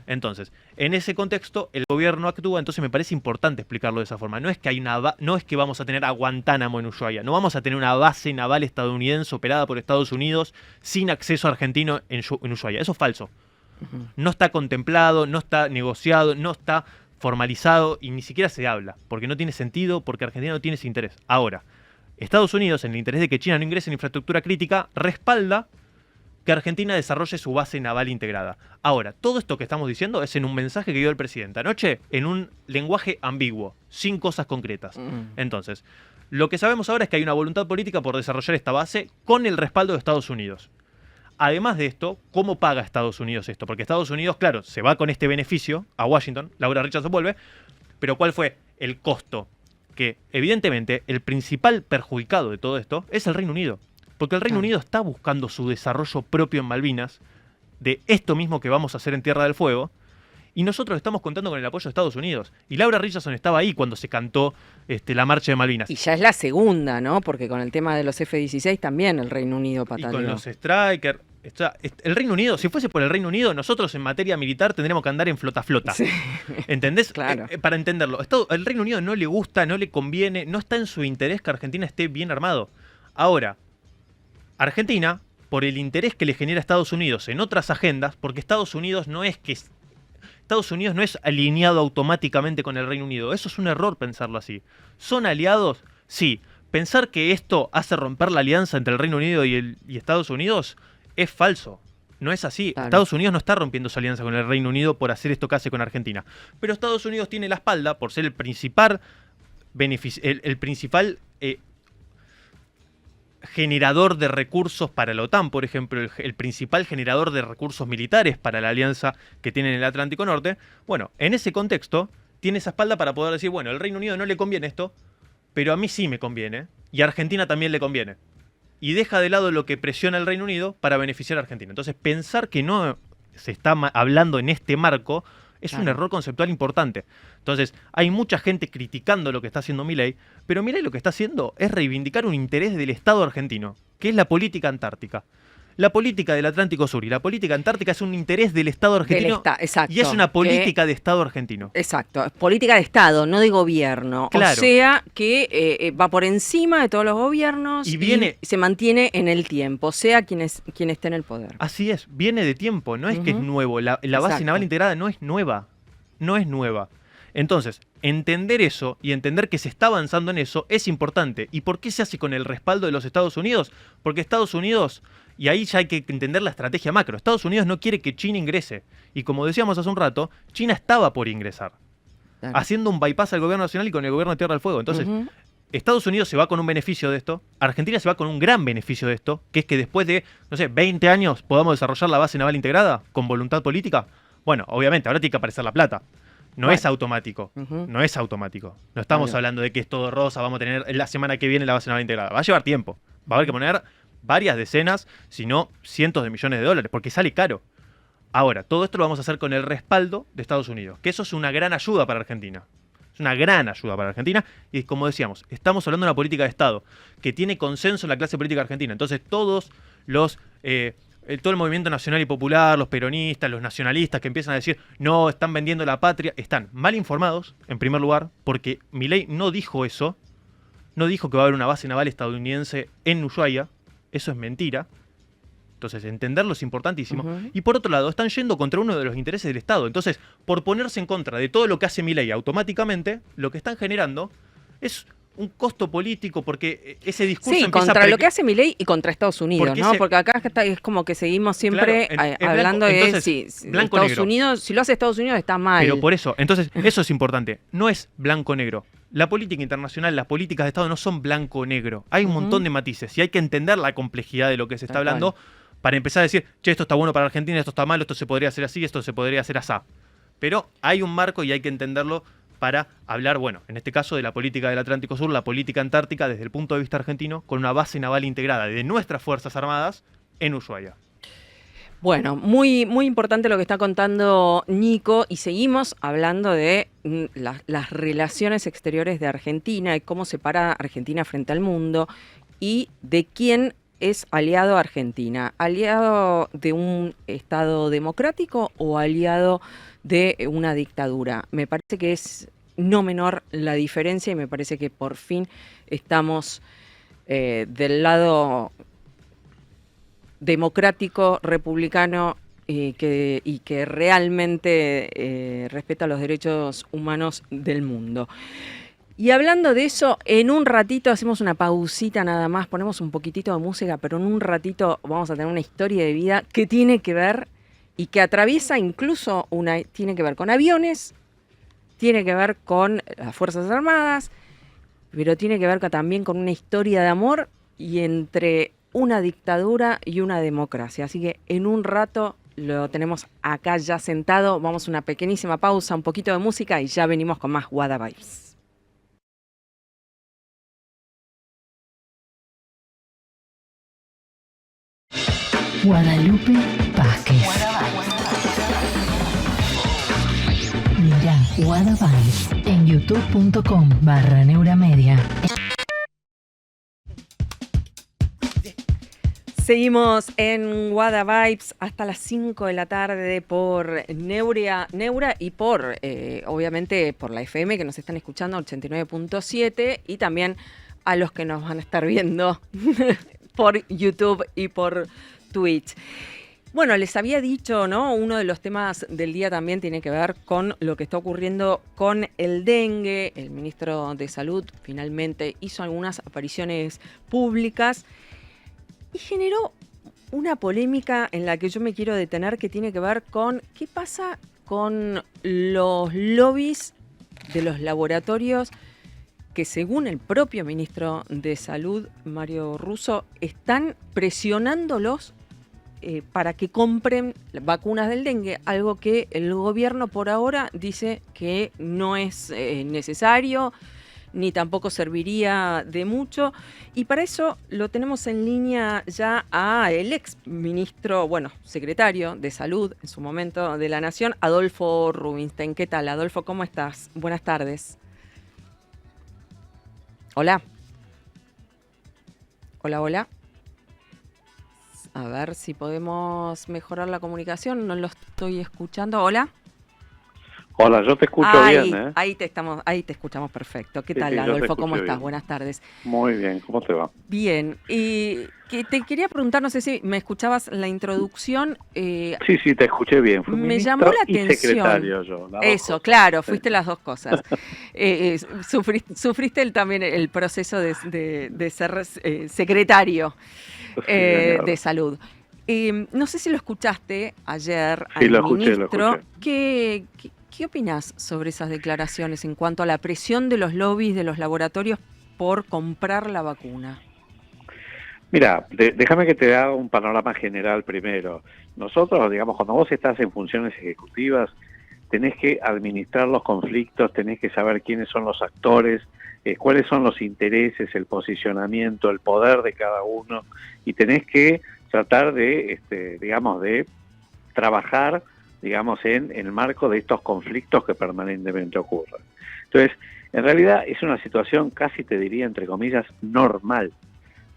Entonces, en ese contexto, el gobierno actúa, entonces me parece importante explicarlo de esa forma. No es que no es que vamos a tener a Guantánamo en Ushuaia, no vamos a tener una base naval estadounidense operada por Estados Unidos sin acceso argentino en Ushuaia. Eso es falso. No está contemplado, no está negociado, no está formalizado y ni siquiera se habla, porque no tiene sentido, porque Argentina no tiene ese interés. Ahora, Estados Unidos, en el interés de que China no ingrese en infraestructura crítica, respalda que Argentina desarrolle su base naval integrada. Ahora, todo esto que estamos diciendo es en un mensaje que dio el presidente anoche, en un lenguaje ambiguo, sin cosas concretas. Entonces, lo que sabemos ahora es que hay una voluntad política por desarrollar esta base con el respaldo de Estados Unidos. Además de esto, ¿cómo paga Estados Unidos esto? Porque Estados Unidos, claro, se va con este beneficio a Washington, Laura Richardson vuelve, pero ¿cuál fue el costo? Que evidentemente el principal perjudicado de todo esto es el Reino Unido. Porque el Reino Unido está buscando su desarrollo propio en Malvinas, de esto mismo que vamos a hacer en Tierra del Fuego, y nosotros estamos contando con el apoyo de Estados Unidos. Y Laura Richardson estaba ahí cuando se cantó la marcha de Malvinas. Y ya es la segunda, ¿no? Porque con el tema de los F-16 también el Reino Unido Y pataleó. con los Strikers. El Reino Unido, si fuese por el Reino Unido, nosotros en materia militar tendríamos que andar en flota-flota. Sí. ¿Entendés? Claro. Para entenderlo. El Reino Unido no le gusta, no le conviene, no está en su interés que Argentina esté bien armado. Ahora, Argentina, por el interés que le genera a Estados Unidos en otras agendas, porque Estados Unidos no es alineado automáticamente con el Reino Unido. Eso es un error pensarlo así. ¿Son aliados? Sí. Pensar que esto hace romper la alianza entre el Reino Unido y Estados Unidos es falso. No es así. Claro. Estados Unidos no está rompiendo su alianza con el Reino Unido por hacer esto que hace con Argentina. Pero Estados Unidos tiene la espalda por ser el principal generador de recursos para la OTAN, por ejemplo, el principal generador de recursos militares para la alianza que tiene en el Atlántico Norte. Bueno, en ese contexto, tiene esa espalda para poder decir, bueno, al Reino Unido no le conviene esto, pero a mí sí me conviene, y a Argentina también le conviene. Y deja de lado lo que presiona el Reino Unido para beneficiar a Argentina. Entonces, pensar que no se está hablando en este marco es un error conceptual importante. Entonces, hay mucha gente criticando lo que está haciendo Milei, pero Milei lo que está haciendo es reivindicar un interés del Estado argentino, que es la política antártica. La política del Atlántico Sur y la política antártica es un interés del Estado argentino exacto, y es una política de Estado argentino. Exacto, es política de Estado, no de gobierno. Claro. O sea que va por encima de todos los gobiernos y se mantiene en el tiempo, sea quien esté en el poder. Así es, viene de tiempo, no es que es nuevo. La base naval integrada no es nueva, no es nueva. Entonces, entender eso y entender que se está avanzando en eso es importante. ¿Y por qué se hace con el respaldo de los Estados Unidos? Porque Estados Unidos, y ahí ya hay que entender la estrategia macro, Estados Unidos no quiere que China ingrese. Y como decíamos hace un rato, China estaba por ingresar, haciendo un bypass al gobierno nacional y con el gobierno de Tierra del Fuego. Entonces, Estados Unidos se va con un beneficio de esto, Argentina se va con un gran beneficio de esto, que es que después de, 20 años podamos desarrollar la base naval integrada con voluntad política. Bueno, obviamente, ahora tiene que aparecer la plata. No es automático, no es automático. No estamos hablando de que es todo rosa, vamos a tener la semana que viene la base naval integrada. Va a llevar tiempo, va a haber que poner varias decenas, si no cientos de millones de dólares, porque sale caro. Ahora, todo esto lo vamos a hacer con el respaldo de Estados Unidos, que eso es una gran ayuda para Argentina. Es una gran ayuda para Argentina y, como decíamos, estamos hablando de una política de Estado que tiene consenso en la clase política argentina. Entonces, todo el movimiento nacional y popular, los peronistas, los nacionalistas que empiezan a decir no, están vendiendo la patria, están mal informados, en primer lugar, porque Milei no dijo eso, no dijo que va a haber una base naval estadounidense en Ushuaia, eso es mentira. Entonces, entenderlo es importantísimo. Y por otro lado, están yendo contra uno de los intereses del Estado. Entonces, por ponerse en contra de todo lo que hace Milei automáticamente, lo que están generando es un costo político, porque ese discurso empieza contra lo que hace Milei y contra Estados Unidos, ¿no? Porque acá es como que seguimos siempre hablando de Estados Unidos, si lo hace Estados Unidos está mal. Pero por eso, entonces, eso es importante. No es blanco-negro. la política internacional, las políticas de Estado no son blanco o negro. Hay un montón de matices y hay que entender la complejidad de lo que se está hablando para empezar a decir, che, esto está bueno para Argentina, esto está malo, esto se podría hacer así, esto se podría hacer así. Pero hay un marco y hay que entenderlo para hablar, bueno, en este caso de la política del Atlántico Sur, la política antártica desde el punto de vista argentino, con una base naval integrada de nuestras Fuerzas Armadas en Ushuaia. Bueno, muy, muy importante lo que está contando Nico, y seguimos hablando de las relaciones exteriores de Argentina y cómo se para Argentina frente al mundo y de quién es aliado a Argentina. ¿Aliado de un Estado democrático o aliado de una dictadura? Me parece que es no menor la diferencia y me parece que por fin estamos del lado democrático, republicano y que realmente respeta los derechos humanos del mundo. Y hablando de eso, en un ratito hacemos una pausita nada más, ponemos un poquitito de música, pero en un ratito vamos a tener una historia de vida que tiene que ver y que atraviesa incluso tiene que ver con aviones, tiene que ver con las Fuerzas Armadas, pero tiene que ver también con una historia de amor y entre una dictadura y una democracia. Así que en un rato lo tenemos acá ya sentado. Vamos a una pequeñísima pausa, un poquito de música y ya venimos con más Wada Vibes. Guadalupe Vázquez. Mira Wada Vibes en youtube.com/Neuramedia. Seguimos en Wada Vibes hasta las 5 de la tarde por Neura y por, obviamente, por la FM que nos están escuchando, 89.7, y también a los que nos van a estar viendo por YouTube y por Twitch. Bueno, les había dicho, ¿no? Uno de los temas del día también tiene que ver con lo que está ocurriendo con el dengue. El ministro de Salud finalmente hizo algunas apariciones públicas y generó una polémica en la que yo me quiero detener, que tiene que ver con qué pasa con los lobbies de los laboratorios que, según el propio ministro de Salud, Mario Russo, están presionándolos para que compren vacunas del dengue, algo que el gobierno por ahora dice que no es necesario, ni tampoco serviría de mucho. Y para eso lo tenemos en línea ya a el ex ministro, secretario de Salud en su momento de la Nación, Adolfo Rubinstein. ¿Qué tal, Adolfo? ¿Cómo estás? Buenas tardes. Hola. Hola, hola. A ver si podemos mejorar la comunicación. No lo estoy escuchando. Hola. Hola, yo te escucho bien, ¿eh? Ahí te escuchamos perfecto. ¿Qué tal, sí, Adolfo? ¿Cómo estás? Bien. Buenas tardes. Muy bien, ¿cómo te va? Bien. Y que te quería preguntar, no sé si me escuchabas la introducción. Sí, te escuché bien. Fui me llamó la y atención. Secretario yo. Eso, claro, fuiste las dos cosas. Sufriste también el proceso de ser secretario de Salud. No sé si lo escuchaste ayer al ministro. ¿Qué opinás sobre esas declaraciones en cuanto a la presión de los lobbies de los laboratorios por comprar la vacuna? Mira, déjame que te haga un panorama general primero. Nosotros, digamos, cuando vos estás en funciones ejecutivas, tenés que administrar los conflictos, tenés que saber quiénes son los actores, cuáles son los intereses, el posicionamiento, el poder de cada uno, y tenés que tratar de, de trabajar, digamos, en el marco de estos conflictos que permanentemente ocurren. Entonces, en realidad es una situación casi, te diría, entre comillas, normal.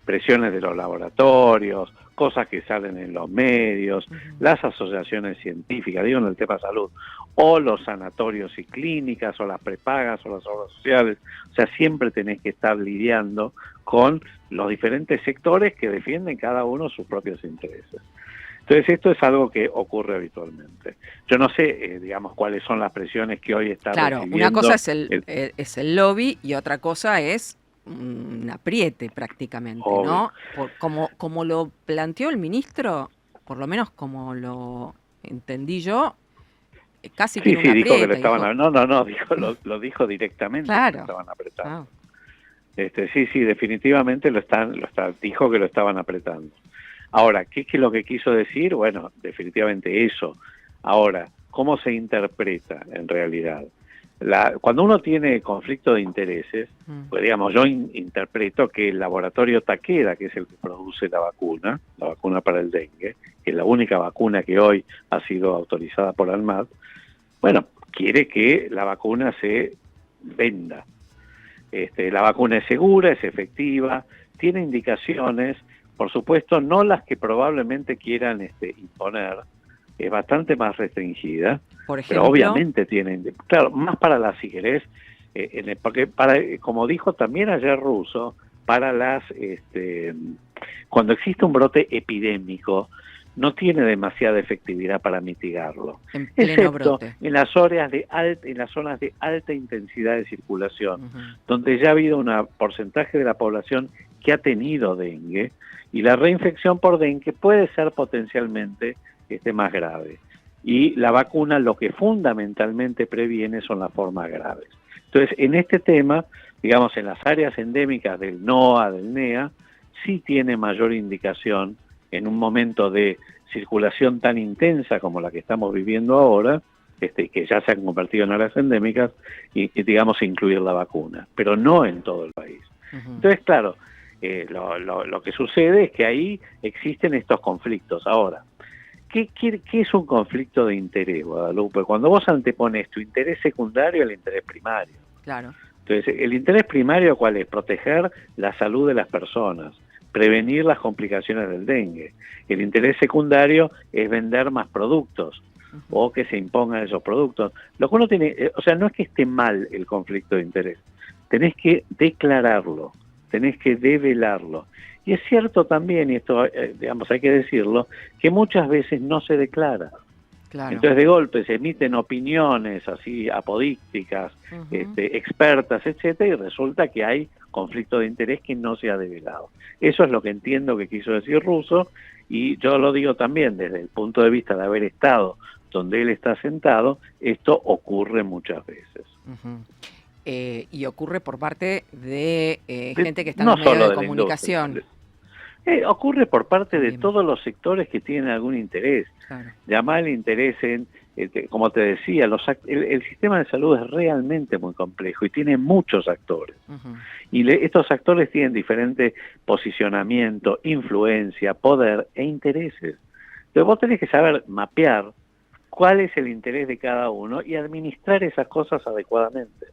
Presiones de los laboratorios, cosas que salen en los medios, las asociaciones científicas, digo en el tema salud, o los sanatorios y clínicas, o las prepagas, o las obras sociales. O sea, siempre tenés que estar lidiando con los diferentes sectores que defienden cada uno sus propios intereses. Entonces esto es algo que ocurre habitualmente. Yo no sé, digamos, cuáles son las presiones que hoy está recibiendo. Claro, una cosa es el lobby y otra cosa es un apriete prácticamente, obvio, ¿no? Como lo planteó el ministro, por lo menos como lo entendí yo, casi Sí, que sí, una dijo que lo aprieta. estaban... No, lo dijo directamente, que Claro. lo estaban apretando. Ah, Sí, definitivamente dijo que lo estaban apretando. Ahora, ¿qué es lo que quiso decir? Bueno, definitivamente eso. Ahora, ¿cómo se interpreta en realidad? Cuando uno tiene conflicto de intereses, pues digamos, yo interpreto que el laboratorio Takeda, que es el que produce la vacuna para el dengue, que es la única vacuna que hoy ha sido autorizada por ANMAT, bueno, quiere que la vacuna se venda. La vacuna es segura, es efectiva, tiene indicaciones, por supuesto, no las que probablemente quieran imponer, es bastante más restringida, por pero ejemplo. obviamente tienen, claro, más para las, si querés, porque como dijo también ayer Russo, para cuando existe un brote epidémico, no tiene demasiada efectividad para mitigarlo, En pleno excepto brote. en las zonas de alta intensidad de circulación, donde ya ha habido un porcentaje de la población que ha tenido dengue, y la reinfección por dengue puede ser potencialmente más grave. Y la vacuna lo que fundamentalmente previene son las formas graves. Entonces, en este tema, digamos, en las áreas endémicas del NOA, del NEA, sí tiene mayor indicación en un momento de circulación tan intensa como la que estamos viviendo ahora, que ya se han convertido en áreas endémicas, y digamos, incluir la vacuna, pero no en todo el país. Entonces, claro, lo que sucede es que ahí existen estos conflictos. Ahora, ¿qué es un conflicto de interés, Guadalupe? Cuando vos antepones tu interés secundario al interés primario. Claro. Entonces, el interés primario, ¿cuál es? Proteger la salud de las personas, prevenir las complicaciones del dengue. El interés secundario es vender más productos o que se impongan esos productos. Lo que uno tiene, o sea, no es que esté mal el conflicto de interés, tenés que declararlo, tenés que develarlo. Y es cierto también, y esto, digamos, hay que decirlo, que muchas veces no se declara. Claro. Entonces, de golpe se emiten opiniones así apodícticas, expertas, etcétera, y resulta que hay conflicto de interés que no se ha develado. Eso es lo que entiendo que quiso decir Russo, y yo lo digo también desde el punto de vista de haber estado donde él está sentado, esto ocurre muchas veces. Y ocurre por parte de gente que está en no los medios solo de de la comunicación. industria. Ocurre por parte de Bien. todos los sectores que tienen algún interés. Claro. Llamar el interés en, como te decía, el sistema de salud es realmente muy complejo y tiene muchos actores. Y estos actores tienen diferente posicionamiento, influencia, poder e intereses. Entonces vos tenés que saber mapear cuál es el interés de cada uno y administrar esas cosas adecuadamente.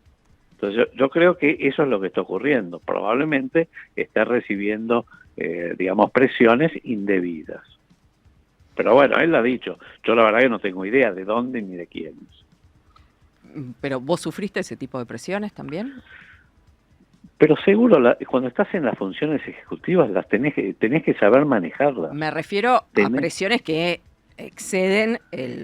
Entonces yo creo que eso es lo que está ocurriendo. Probablemente está recibiendo, digamos, presiones indebidas. Pero bueno, él lo ha dicho. Yo la verdad que no tengo idea de dónde ni de quiénes. ¿Pero vos sufriste ese tipo de presiones también? Pero seguro, cuando estás en las funciones ejecutivas, las tenés que saber manejarlas. Me refiero a presiones que exceden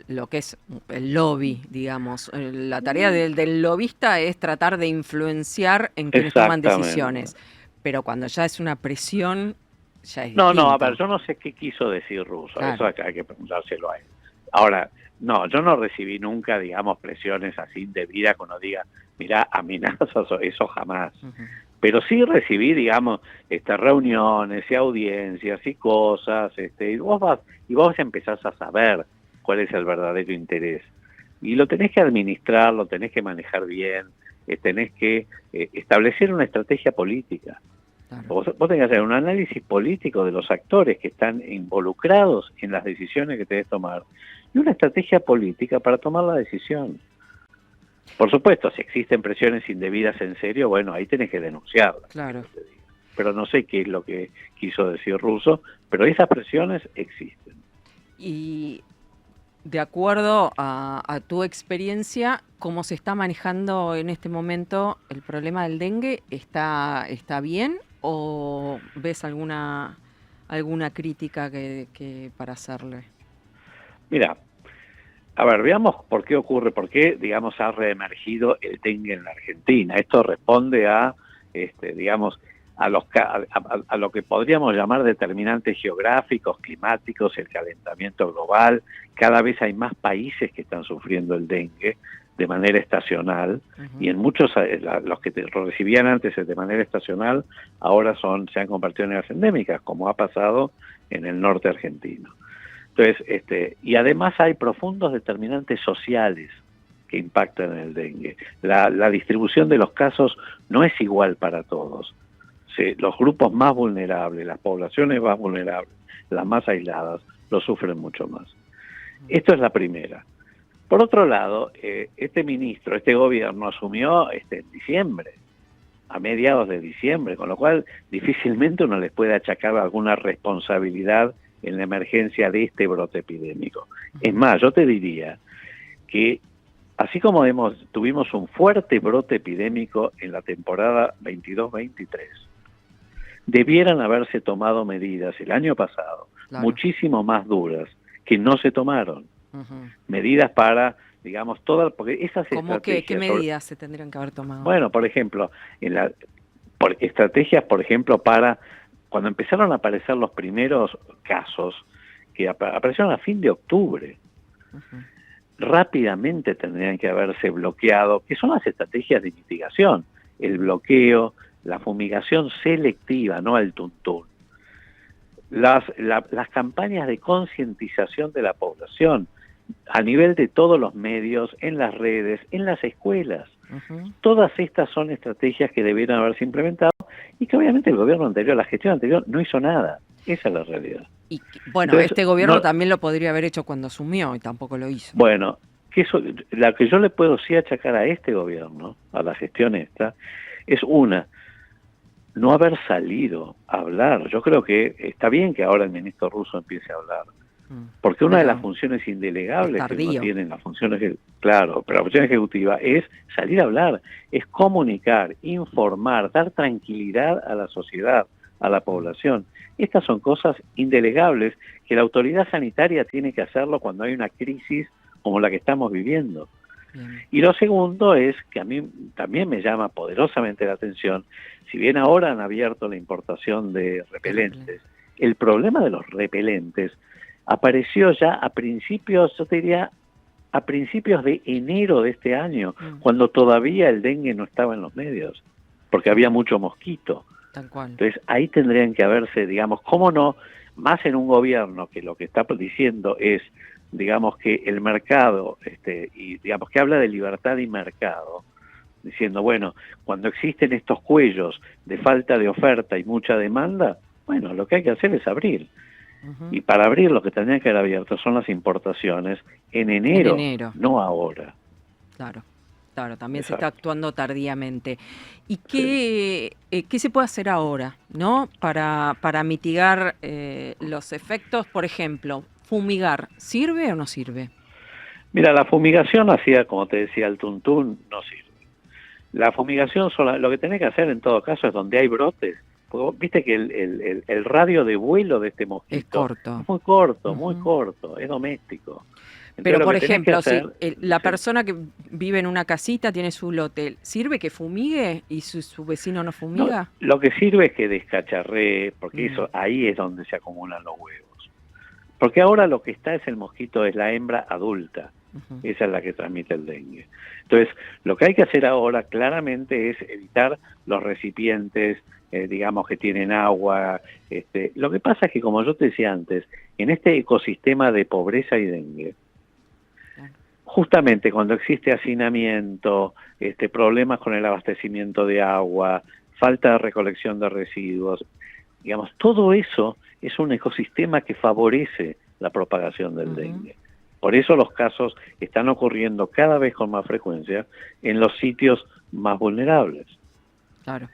lo que es el lobby, digamos. La tarea del lobista es tratar de influenciar en quienes toman decisiones. Pero cuando ya es una presión, ya es distinto. No, a ver, yo no sé qué quiso decir Russo, claro. Eso hay que preguntárselo a él. Ahora, no, yo no recibí nunca, digamos, presiones así indebidas que uno diga, mirá, amenazas, eso jamás. Pero sí recibí, digamos, reuniones y audiencias y cosas, y vos empezás a saber cuál es el verdadero interés. Y lo tenés que administrar, lo tenés que manejar bien, tenés que establecer una estrategia política. Claro. Vos tenés que hacer un análisis político de los actores que están involucrados en las decisiones que tenés que tomar y una estrategia política para tomar la decisión. Por supuesto, si existen presiones indebidas en serio, bueno, ahí tenés que denunciarlas. Claro. Pero no sé qué es lo que quiso decir Russo, pero esas presiones existen. Y de acuerdo a tu experiencia, ¿cómo se está manejando en este momento el problema del dengue? ¿Está bien o ves alguna crítica que para hacerle? Mira, a ver, veamos por qué ocurre, por qué, digamos, ha reemergido el dengue en la Argentina. Esto responde a, digamos, a lo que podríamos llamar determinantes geográficos, climáticos, el calentamiento global. Cada vez hay más países que están sufriendo el dengue de manera estacional, y en muchos, los que recibían antes de manera estacional, ahora se han convertido en endémicas, como ha pasado en el norte argentino. Entonces, y además hay profundos determinantes sociales que impactan en el dengue. La distribución de los casos no es igual para todos. Los grupos más vulnerables, las poblaciones más vulnerables, las más aisladas, lo sufren mucho más. Esto es la primera. Por otro lado, este gobierno asumió en diciembre, a mediados de diciembre, con lo cual difícilmente uno les puede achacar alguna responsabilidad en la emergencia de este brote epidémico. Es más, yo te diría que así como tuvimos un fuerte brote epidémico en la temporada 22-23, debieran haberse tomado medidas el año pasado, claro, muchísimo más duras, que no se tomaron. Medidas para, digamos, porque esas estrategias... ¿Qué medidas se tendrían que haber tomado? Bueno, por ejemplo, estrategias, por ejemplo, para cuando empezaron a aparecer los primeros casos, que aparecieron a fin de octubre, rápidamente tendrían que haberse bloqueado, que son las estrategias de mitigación, el bloqueo, la fumigación selectiva, no al tuntún, las campañas de concientización de la población, a nivel de todos los medios, en las redes, en las escuelas. Todas estas son estrategias que debieron haberse implementado y que obviamente el gobierno anterior, la gestión anterior, no hizo nada. Esa es la realidad. Y bueno, entonces, este gobierno también lo podría haber hecho cuando asumió y tampoco lo hizo. Bueno, la que yo le puedo sí achacar a este gobierno, a la gestión esta, es no haber salido a hablar. Yo creo que está bien que ahora el ministro Russo empiece a hablar, porque una de las funciones indelegables que uno tiene en las funciones, claro, pero la función ejecutiva es salir a hablar, es comunicar, informar, dar tranquilidad a la sociedad, a la población. Estas son cosas indelegables que la autoridad sanitaria tiene que hacerlo cuando hay una crisis como la que estamos viviendo. Y lo segundo es que a mí también me llama poderosamente la atención, si bien ahora han abierto la importación de repelentes, el problema de los repelentes apareció ya a principios, yo te diría, a principios de enero de este año, cuando todavía el dengue no estaba en los medios, porque había mucho mosquito. Tal cual. Entonces ahí tendrían que haberse, digamos, cómo no, más en un gobierno que lo que está diciendo es, digamos, que el mercado, y digamos que habla de libertad y mercado, diciendo, bueno, cuando existen estos cuellos de falta de oferta y mucha demanda, bueno, lo que hay que hacer es abrir. Y para abrir lo que tendrían que haber abierto son las importaciones en enero, no ahora. Claro, también se está actuando tardíamente. ¿Y qué se puede hacer ahora, no, para mitigar los efectos? Por ejemplo, fumigar, ¿sirve o no sirve? Mira, la fumigación hacía, como te decía, el tuntún, no sirve. La fumigación, lo que tenés que hacer en todo caso es donde hay brotes. Porque viste que el radio de vuelo de este mosquito es corto. Es muy corto, es doméstico. Entonces, pero, por ejemplo, si la persona que vive en una casita tiene su lotel, ¿sirve que fumigue y su vecino no fumiga? No, lo que sirve es que descacharree, porque ahí es donde se acumulan los huevos. Porque ahora lo que está es el mosquito, es la hembra adulta. Esa es la que transmite el dengue. Entonces, lo que hay que hacer ahora claramente es evitar los recipientes, digamos, que tienen agua. Lo que pasa es que, como yo te decía antes, en este ecosistema de pobreza y dengue, justamente cuando existe hacinamiento, problemas con el abastecimiento de agua, falta de recolección de residuos, digamos, todo eso es un ecosistema que favorece la propagación del dengue. Por eso los casos están ocurriendo cada vez con más frecuencia en los sitios más vulnerables. Claro.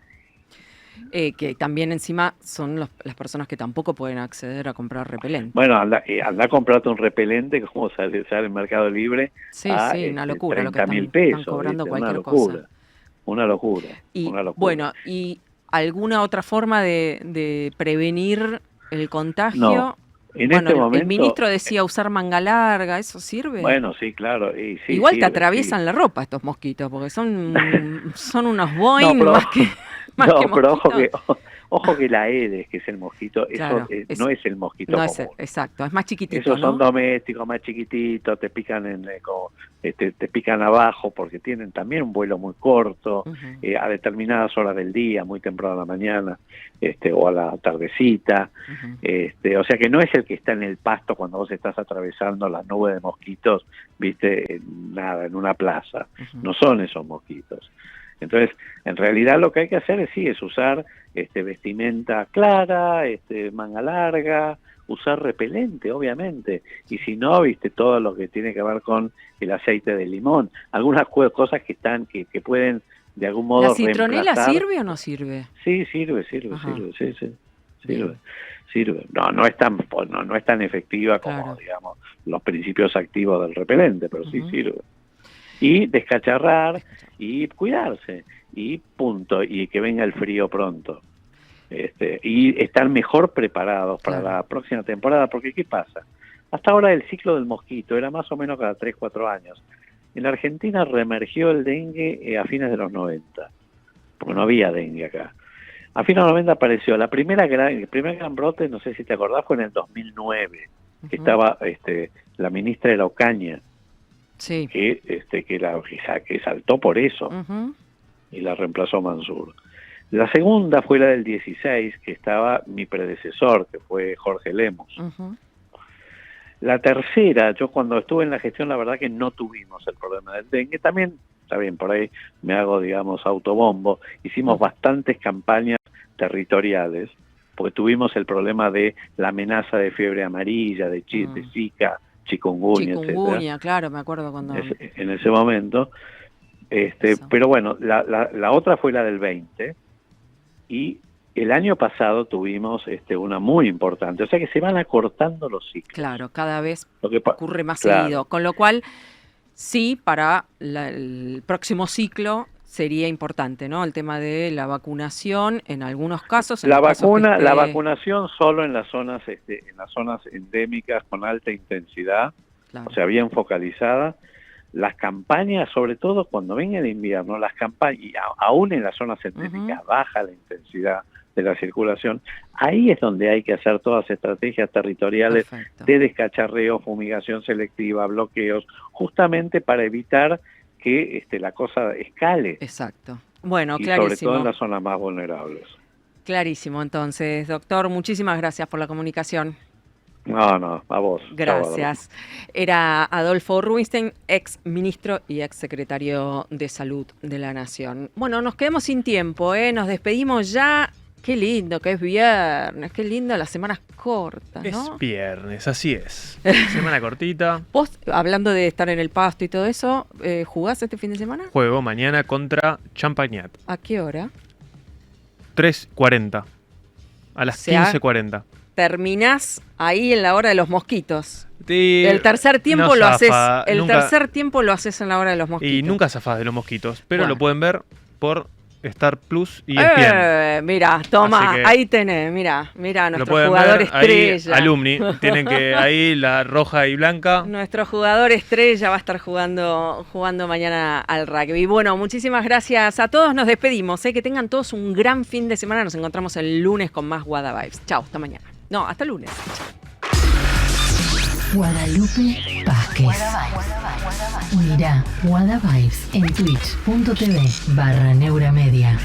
Que también encima son las personas que tampoco pueden acceder a comprar repelente. Bueno, anda a comprarte un repelente, como sale en Mercado Libre, una locura, 30.000 pesos. Están cobrando cualquier cosa. Una locura. Bueno, ¿y alguna otra forma de prevenir el contagio? No. Este momento, el ministro decía usar manga larga, ¿eso sirve? Bueno, sí, claro. Igual te atraviesan la ropa estos mosquitos, porque son unos Boeing más que... Más No, que pero mosquito. ojo que la Aedes, que es el mosquito, Claro, eso no es el mosquito no es, común. exacto, es más chiquitito, Esos son ¿no? domésticos, más chiquititos, te pican te pican abajo porque tienen también un vuelo muy corto, Ujú. a determinadas horas del día, muy temprano a la mañana, o a la tardecita. Ujú. O sea que no es el que está en el pasto cuando vos estás atravesando las nubes de mosquitos, viste, en una plaza. Ujú. No son esos mosquitos. Entonces, en realidad lo que hay que hacer es usar vestimenta clara, manga larga, usar repelente, obviamente, y si no, viste, todo lo que tiene que ver con el aceite de limón, algunas cosas que pueden de algún modo ¿La citronela reemplazar. sirve o no sirve? Sí, sirve, Ajá. sí, Bien. sirve. No es tan efectiva como, Claro. digamos, los principios activos del repelente, pero sí Ujú. sirve. Y descacharrar y cuidarse, y punto, y que venga el frío pronto. Y estar mejor preparados para Claro. la próxima temporada, porque ¿qué pasa? Hasta ahora el ciclo del mosquito era más o menos cada 3, 4 años. En la Argentina reemergió el dengue a fines de los 90, porque no había dengue acá. A fines de los 90 apareció el primer gran brote, no sé si te acordás, fue en el 2009, que Ujú. estaba la ministra de la Ocaña, Sí. que saltó por eso Ujú. y la reemplazó Mansur. La segunda fue la del 16, que estaba mi predecesor, que fue Jorge Lemos. Ujú. La tercera, yo cuando estuve en la gestión, la verdad que no tuvimos el problema del dengue. También, está bien, por ahí me hago, digamos, autobombo. Hicimos bastantes campañas territoriales, porque tuvimos el problema de la amenaza de fiebre amarilla, de Zika, chikungunya, etcétera. Chikungunya, claro, me acuerdo cuando... En ese momento. Eso. Pero bueno, la otra fue la del 20, y el año pasado tuvimos una muy importante. O sea que se van acortando los ciclos. Claro, cada vez Lo que ocurre más claro. seguido. Con lo cual, sí, para el próximo ciclo sería importante, ¿no? El tema de la vacunación, en algunos casos. En La los casos que la vacunación solo en las zonas endémicas con alta intensidad, Claro. o sea, bien focalizada. Las campañas, sobre todo cuando venga el invierno, las campañas, y aún en las zonas endémicas, baja la intensidad de la circulación. Ahí es donde hay que hacer todas estrategias territoriales. Perfecto. De descacharreo, fumigación selectiva, bloqueos, justamente para evitar que la cosa escale. Exacto. Bueno, Y clarísimo. sobre todo en las zonas más vulnerables. Clarísimo, entonces, doctor, muchísimas gracias por la comunicación. No, a vos. Gracias. Era Adolfo Rubinstein, ex ministro y ex secretario de Salud de la Nación. Bueno, nos quedamos sin tiempo, ¿eh? Nos despedimos ya. Qué lindo que es viernes, qué lindo las semanas cortas, ¿no? Es viernes, así es. Semana cortita. Vos, hablando de estar en el pasto y todo eso, ¿jugás este fin de semana? Juego mañana contra Champagnat. ¿A qué hora? 3:40. A las 15:40. Terminás ahí en la hora de los mosquitos. Sí, El tercer tiempo no lo haces. zafa, El nunca- tercer tiempo lo haces en la hora de los mosquitos. Y nunca zafás de los mosquitos, pero Bueno. lo pueden ver por Star Plus y ESPN. Mira, toma, Así que ahí tenés, mira, Lo nuestro pueden jugador ver ahí, estrella. alumni. Tienen que ahí la roja y blanca. Nuestro jugador estrella va a estar jugando mañana al rugby. Bueno, muchísimas gracias a todos. Nos despedimos. Que tengan todos un gran fin de semana. Nos encontramos el lunes con más Guada Vibes. Chao, hasta mañana. No, hasta el lunes. Guadalupe Vázquez. Mirá Guada Vibes en twitch.tv/Neuramedia.